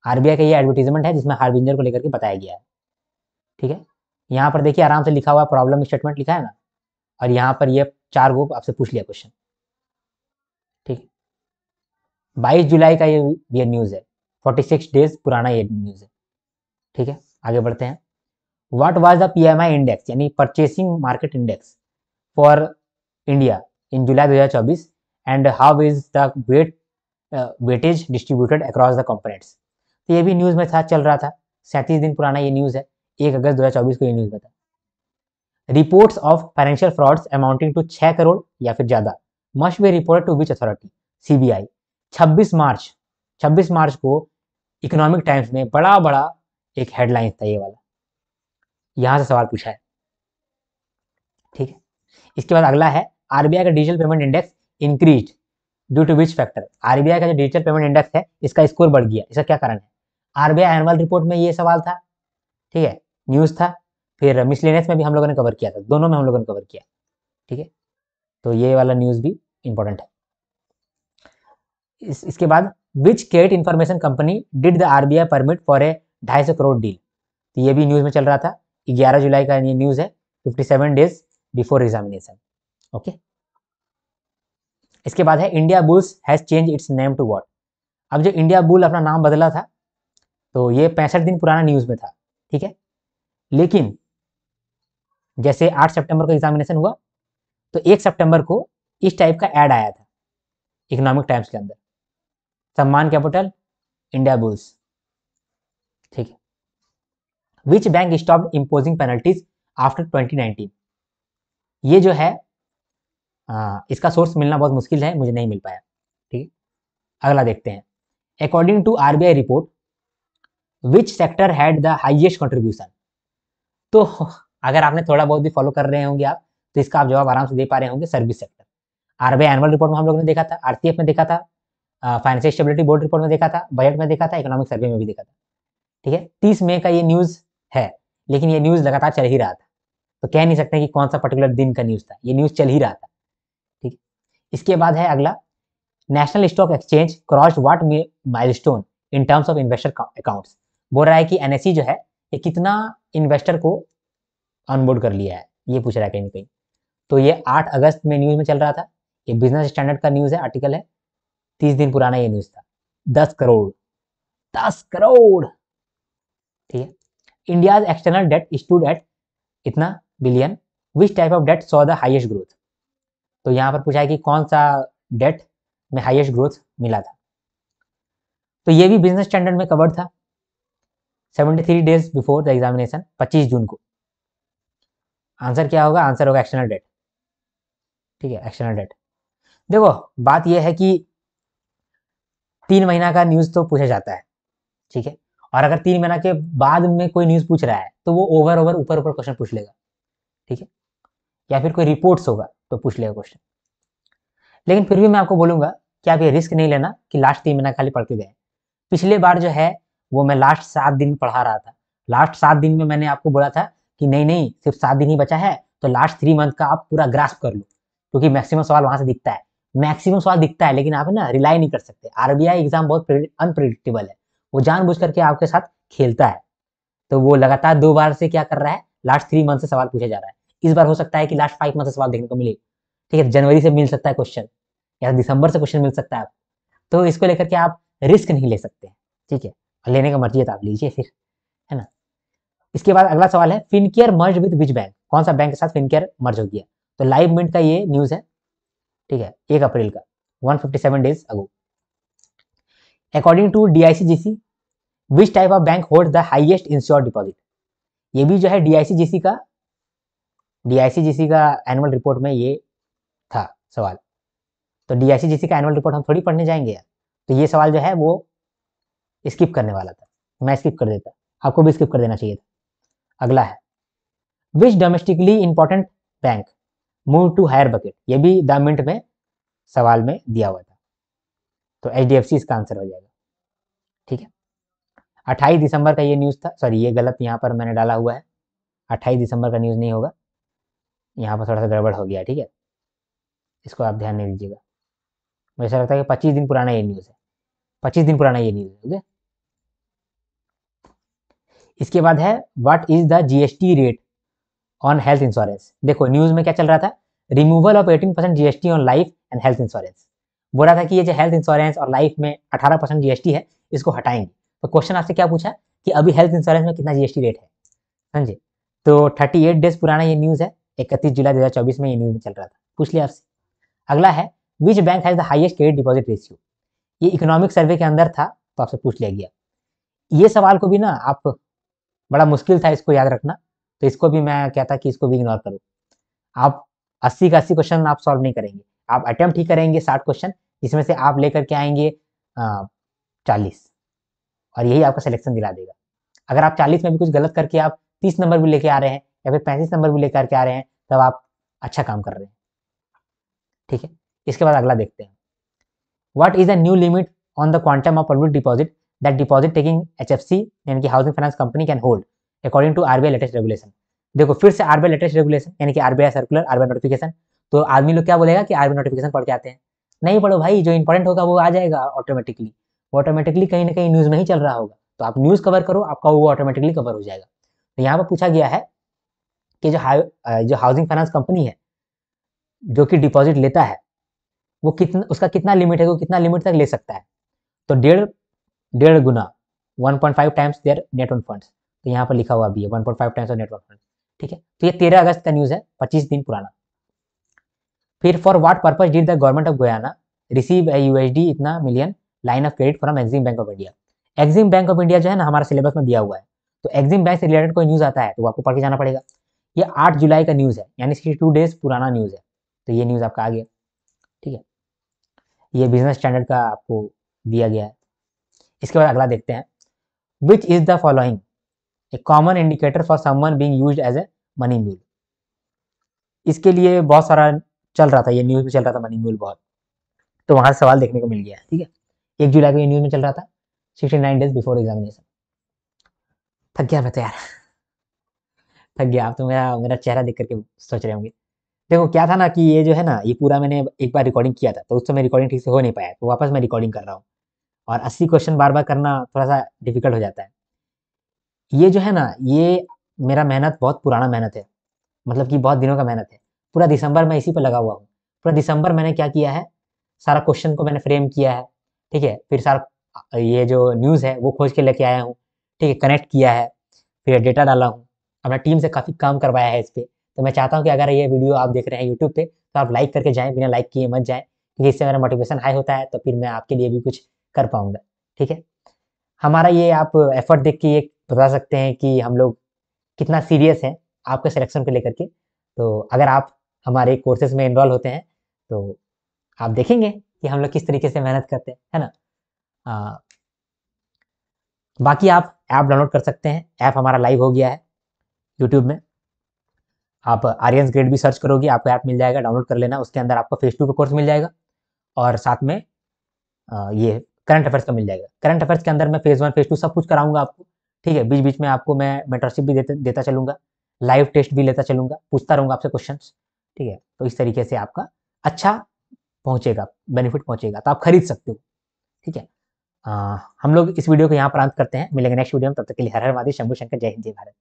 आरबीआई का ये एडवर्टीजमेंट है जिसमें हार्बिंजर को लेकर के बताया गया है। ठीक है, यहाँ पर देखिए आराम से लिखा हुआ प्रॉब्लम स्टेटमेंट लिखा है ना, और यहाँ पर ये 4 गो आपसे पूछ लिया क्वेश्चन। ठीक है, 22 जुलाई का ये न्यूज़ है, 46 डेज पुराना ये न्यूज़ है। ठीक है, आगे बढ़ते हैं। What was the PMI index यानी purchasing market index for India in July 2024 and how is the weightage distributed across the components. तो ये भी न्यूज़ में था, चल रहा था, 37 दिन पुराना ये न्यूज़ है, 1 अगस्त 2024 को ये न्यूज़ में था। Reports of financial frauds amounting to 6 crore या फिर ज़्यादा must be reported to which authority, CBI। 26 मार्च को इकोनॉमिक टाइम्स में बड़ा एक हेडलाइन था ये वाला, यहाँ से सवाल पूछा है। ठीक है, इसके बाद अगला है, आरबीआई का digital payment index increase due to which factor. RBI का जो डिजिटल पेमेंट इंडेक्स है इसका स्कोर बढ़ गया, इसका क्या कारण है। आरबीआई एनुअल रिपोर्ट में ये सवाल था, ठीक है, न्यूज़ था, फिर मिसलेनियस में भी हम लोगों ने कवर किया था, दोनों में हम लोगों ने कवर किया। ठीक है, तो ये वाला न्यूज़ भी इंपॉर्टेंट है। इसके बाद, which credit information company did the RBI permit for a 250 crore deal. तो ये भी न्यूज़ में चल रहा था, 11 जुलाई का ये न्यूज़ है, 57 डेज बिफोर एग्जामिनेशन। ओके, इसके बाद है, Indiabulls has change its name to what. अब जो इंडिया बुल अपना नाम बदला था, तो ये 65 दिन पुराना न्यूज़ में था। ठीक है, लेकिन जैसे 8 सितंबर को एग्जामिनेशन हुआ तो 1 सितंबर को इस टाइप का ऐड आया था इकोनॉमिक टाइम्स के अंदर, सम्मान कैपिटल इंडिया बुल्स। ठीक है, which bank stopped imposing penalties after 2019। ये जो है इसका सोर्स मिलना बहुत मुश्किल है, मुझे नहीं मिल पाया। ठीक है, अगला देखते हैं, according to RBI report which sector had the highest contribution. तो अगर आपने थोड़ा बहुत भी फॉलो कर रहे होंगे आप, तो इसका आप जवाब आराम से दे पा रहे होंगे, service sector. RBI annual report में हम लोगों ने देखा था, आरसीएफ में देखा था, फाइनेंशियल स्टेबिलिटी बोर्ड रिपोर्ट में देखा था, बजट में देखा था, इकोनॉमिक सर्वे में भी देखा था। ठीक है, 30 मई का ये न्यूज़ है, लेकिन ये न्यूज़ लगातार चल ही रहा था, तो कह नहीं सकते कि कौन सा पर्टिकुलर दिन का न्यूज़ था, ये न्यूज़ चल ही रहा था। ठीक है, इसके बाद है अगला, national stock exchange crossed what milestone in terms of investor accounts. बोल रहा है कि एनएसई जो है ये कितना इन्वेस्टर को ऑनबोर्ड कर लिया है, ये पूछ रहा है कहीं ना कहीं। तो ये 8 अगस्त में न्यूज़ में चल रहा था। ये बिजनेस स्टैंडर्ड का न्यूज़ है, आर्टिकल है, 30 दिन पुराना ये न्यूज़ था। 10 करोड़, 10 करोड़, ठीक है। India's external debt stood at इतना billion, which type of debt saw the highest growth. तो यहाँ पर पूछा है कि कौन सा डेट में हाईएस्ट ग्रोथ मिला था। तो ये भी बिजनेस स्टैंडर्ड में कवर्ड था। 73 डेज बिफोर द एग्जामिनेशन, 25 जून को। आंसर क्या होगा? आंसर होगा एक्सटर्नल डेट, ठीक है, एक्सटर्नल डेट। देखो बात यह है कि 3 महीना का न्यूज़ तो पूछा जाता है, ठीक है, और अगर 3 महीना के बाद में कोई न्यूज़ पूछ रहा है तो वो ओवर ओवर ऊपर ऊपर क्वेश्चन पूछ लेगा, ठीक है, या फिर कोई रिपोर्ट्स होगा तो पूछ लेगा क्वेश्चन। लेकिन फिर भी मैं आपको बोलूंगा कि आप ये रिस्क नहीं लेना कि लास्ट 3 महीना खाली पढ़ के गए। पिछले बार जो है वो मैं लास्ट 7 दिन पढ़ा रहा था। लास्ट 7 दिन में मैंने आपको बोला था कि नहीं नहीं सिर्फ 7 दिन ही बचा है, तो लास्ट 3 मंथ का आप पूरा ग्रास्प कर लो, क्योंकि मैक्सिमम सवाल वहां से दिखता है। मैक्सिमम सवाल दिखता है, लेकिन आप ना रिलाई नहीं कर सकते। आरबीआई एग्जाम बहुत अनप्रिडिक्टेबल है, वो जानबूझ करके आपके साथ खेलता है। तो वो लगातार 2 बार से क्या कर रहा है, लास्ट 3 मंथ से सवाल पूछा जा रहा है। इस बार हो सकता है कि लास्ट 5 मंथ से सवाल देखने को मिले, ठीक है, जनवरी से मिल सकता है क्वेश्चन, या दिसंबर से क्वेश्चन मिल सकता है। तो इसको लेकर के आप रिस्क नहीं ले सकते, ठीक है, लेने का मर्जी है तो आप लीजिए फिर, है ना। इसके बाद अगला सवाल है, Fincare merge with which bank. कौन सा बैंक के साथ फिनकेयर मर्ज हो गया? तो लाइव मिंट का ये न्यूज है, ठीक है, 1 अप्रैल का, 157 days ago. According to DICGC, which type of bank hold the highest insured deposit. ये भी जो है डीआईसीजीसी का एनुअल रिपोर्ट में ये था सवाल। तो डीआईसीजीसी का एनुअल रिपोर्ट हम थोड़ी पढ़ने जाएंगे यार, तो ये सवाल जो है वो स्किप करने वाला था, मैं स्किप कर देता, आपको भी स्किप कर देना चाहिए था। अगला है, which domestically important bank move to higher bucket. ये भी द मिंट में सवाल में दिया हुआ था, तो एचडीएफसी इसका आंसर हो जाएगा, ठीक है। 28 दिसंबर का ये न्यूज़ था, सॉरी ये गलत यहाँ पर मैंने डाला हुआ है, 28 दिसंबर का न्यूज़ नहीं होगा, यहाँ पर थोड़ा सा गड़बड़ हो गया, ठीक है, इसको आप ध्यान नहीं दीजिएगा। मुझे ऐसा लगता है कि 25 दिन पुराना ये न्यूज़ है, 25 दिन पुराना ये न्यूज़ है, ओके। इसके बाद है, what is the GST rate on health insurance. देखो न्यूज़ में क्या चल रहा था, removal of 18% GST on life and health insurance. बोल रहा था कि ये जो हेल्थ इंश्योरेंस और लाइफ में 18% जीएसटी है, इसको हटाएंगे। तो क्वेश्चन आपसे क्या पूछा कि अभी हेल्थ इंश्योरेंस में कितना जीएसटी रेट है, समझे। तो 38 डेज पुराना ये न्यूज़ है, 31 जुलाई 2024 में ये न्यूज़ में चल रहा था, पूछ लिया आपसे। अगला है, विच bank has the highest credit deposit ratio. ये इकोनॉमिक सर्वे के अंदर था, तो आपसे पूछ लिया गया। ये सवाल को भी ना आप, बड़ा मुश्किल था इसको याद रखना, तो इसको भी मैं कहता कि इसको भी इग्नोर करो। आप 80 का 80 क्वेश्चन आप सॉल्व नहीं करेंगे, आप अटेम्प्ट ही करेंगे 60 क्वेश्चन, जिसमें से आप लेकर के आएंगे 40, और यही आपका सिलेक्शन दिला देगा। अगर आप 40 में भी कुछ गलत करके आप 30 नंबर भी लेके आ रहे हैं, या फिर 35 नंबर भी लेकर के आ रहे हैं, तब आप अच्छा काम कर रहे हैं, ठीक है। इसके बाद अगला देखते हैं, what is the new limit on the quantum of public deposit that deposit taking HFC यानी कि housing finance company can hold according to RBI latest regulation. देखो फिर से आरबीआई लेटेस्ट रेगुलेशन यानी कि आरबीआई सर्कुलर, आरबीआई नोटिफिकेशन। तो आदमी लोग क्या बोलेगा कि आरबीआई नोटिफिकेशन पढ़ के आते हैं, नहीं पढ़ो भाई, जो इंपॉर्टेंट होगा वो आ जाएगा ऑटोमेटिकली, वो ऑटोमेटिकली कहीं ना कहीं न्यूज़ में ही चल रहा होगा, तो आप न्यूज़ कवर करो, आपका वो ऑटोमेटिकली कवर हो जाएगा। तो यहाँ पर पूछा गया है कि जो हाउसिंग फाइनेंस कंपनी है जो कि डिपॉजिट लेता है, वो कितना, उसका कितना लिमिट है, वो कितना लिमिट तक ले सकता है। तो डेढ़ डेढ़ गुना, 1.5 times there net on funds. तो यहाँ पर लिखा हुआ भी है 1.5 टाइम्स नेट ऑन फंड्स, ठीक है। तो ये 13 अगस्त का न्यूज़ है, 25 दिन पुराना। फिर for what purpose did the government of Guyana receive a USD इतना million line of credit from EXIM bank of India. EXIM bank of India जो है ना हमारा सिलेबस में दिया हुआ है, तो एक्सिम बैंक से रिलेटेड कोई न्यूज़ आता है तो आपको पढ़ के जाना पड़ेगा। ये 8 जुलाई का न्यूज़ है, यानी 62 डेज पुराना न्यूज़ है, तो ये न्यूज़ आपका आ गया, ठीक है। ये बिजनेस स्टैंडर्ड का आपको दिया गया है। इसके बाद अगला देखते हैं, which is the following a common indicator for someone being used as a money mule. इसके लिए बहुत सारा चल रहा था, ये न्यूज़ में चल रहा था मनी म्यूल बहुत, तो वहां से सवाल देखने को मिल गया है, ठीक है। 1 जुलाई को ये न्यूज़ में चल रहा था, 69 डेज बिफोर एग्जामिनेशन। थक गया मैं तो यार, थक गया। आप तो मेरा मेरा चेहरा देख करके सोच रहे होंगे। देखो क्या था ना कि ये जो है ना, ये पूरा मैंने एक बार रिकॉर्डिंग किया था, तो उस समय रिकॉर्डिंग ठीक से हो नहीं पाया, तो वापस मैं रिकॉर्डिंग कर रहा हूँ, और 80 क्वेश्चन बार बार करना थोड़ा सा डिफिकल्ट हो जाता है। ये जो है ना, ये मेरा मेहनत बहुत पुराना मेहनत है, मतलब कि बहुत दिनों का मेहनत है। पूरा दिसंबर में इसी पे लगा हुआ हूँ। पूरा दिसंबर मैंने क्या किया है, सारा क्वेश्चन को मैंने फ्रेम किया है, ठीक है। फिर सारा ये जो न्यूज़ है वो खोज के लेके आया हूँ, ठीक है, कनेक्ट किया है, फिर डेटा डाला हूँ, अपना टीम से काफ़ी काम करवाया है इस पे। तो मैं चाहता हूँ कि अगर ये वीडियो आप देख रहे हैं यूट्यूब पे, तो आप लाइक करके जाएँ, बिना लाइक किए मत जाएँ, क्योंकि इससे मेरा मोटिवेशन हाई होता है, तो फिर मैं आपके लिए भी कुछ कर पाऊँगा, ठीक है। हमारा ये आप एफर्ट देख के ये बता सकते हैं कि हम लोग कितना सीरियस हैं आपके सिलेक्शन को लेकर के। तो अगर आप हमारे कोर्सेज़ में एनरोल होते हैं, तो आप देखेंगे कि हम लोग किस तरीके से मेहनत करते हैं, है ना? अ, बाकी आप ऐप डाउनलोड कर सकते हैं, ऐप हमारा लाइव हो गया है यूट्यूब में। आप आर्यन्स ग्रेड भी सर्च करोगे, आपको ऐप मिल जाएगा, डाउनलोड कर लेना। उसके अंदर आपको फेज़ 2 का कोर्स मिल जाएगा और साथ में ये करंट अफेयर्स का मिल जाएगा। करंट अफेयर्स के अंदर मैं फेज़ 1, फेज़ 2 सब कुछ कराऊँगा आपको, ठीक है? बीच-बीच में आपको मैं मेंटरशिप भी देता चलूँगा, लाइव टेस्ट भी लेता चलूँगा, पूछता रहूँगा आपसे क्वेश्चंस, ठीक है? तो इस तरीके से आपका अच्छा पहुँचेगा, बेनिफिट पहुँचेगा, तो आप खरीद सकते हो, ठीक है? अ, हम लोग इस वीडियो को यहाँ पर अंत करते हैं, मिलेंगे नेक्स्ट वीडियो में, तब तक के लिए हर हर महादेव, शंभू शंकर, जय हिंद, जय भारत।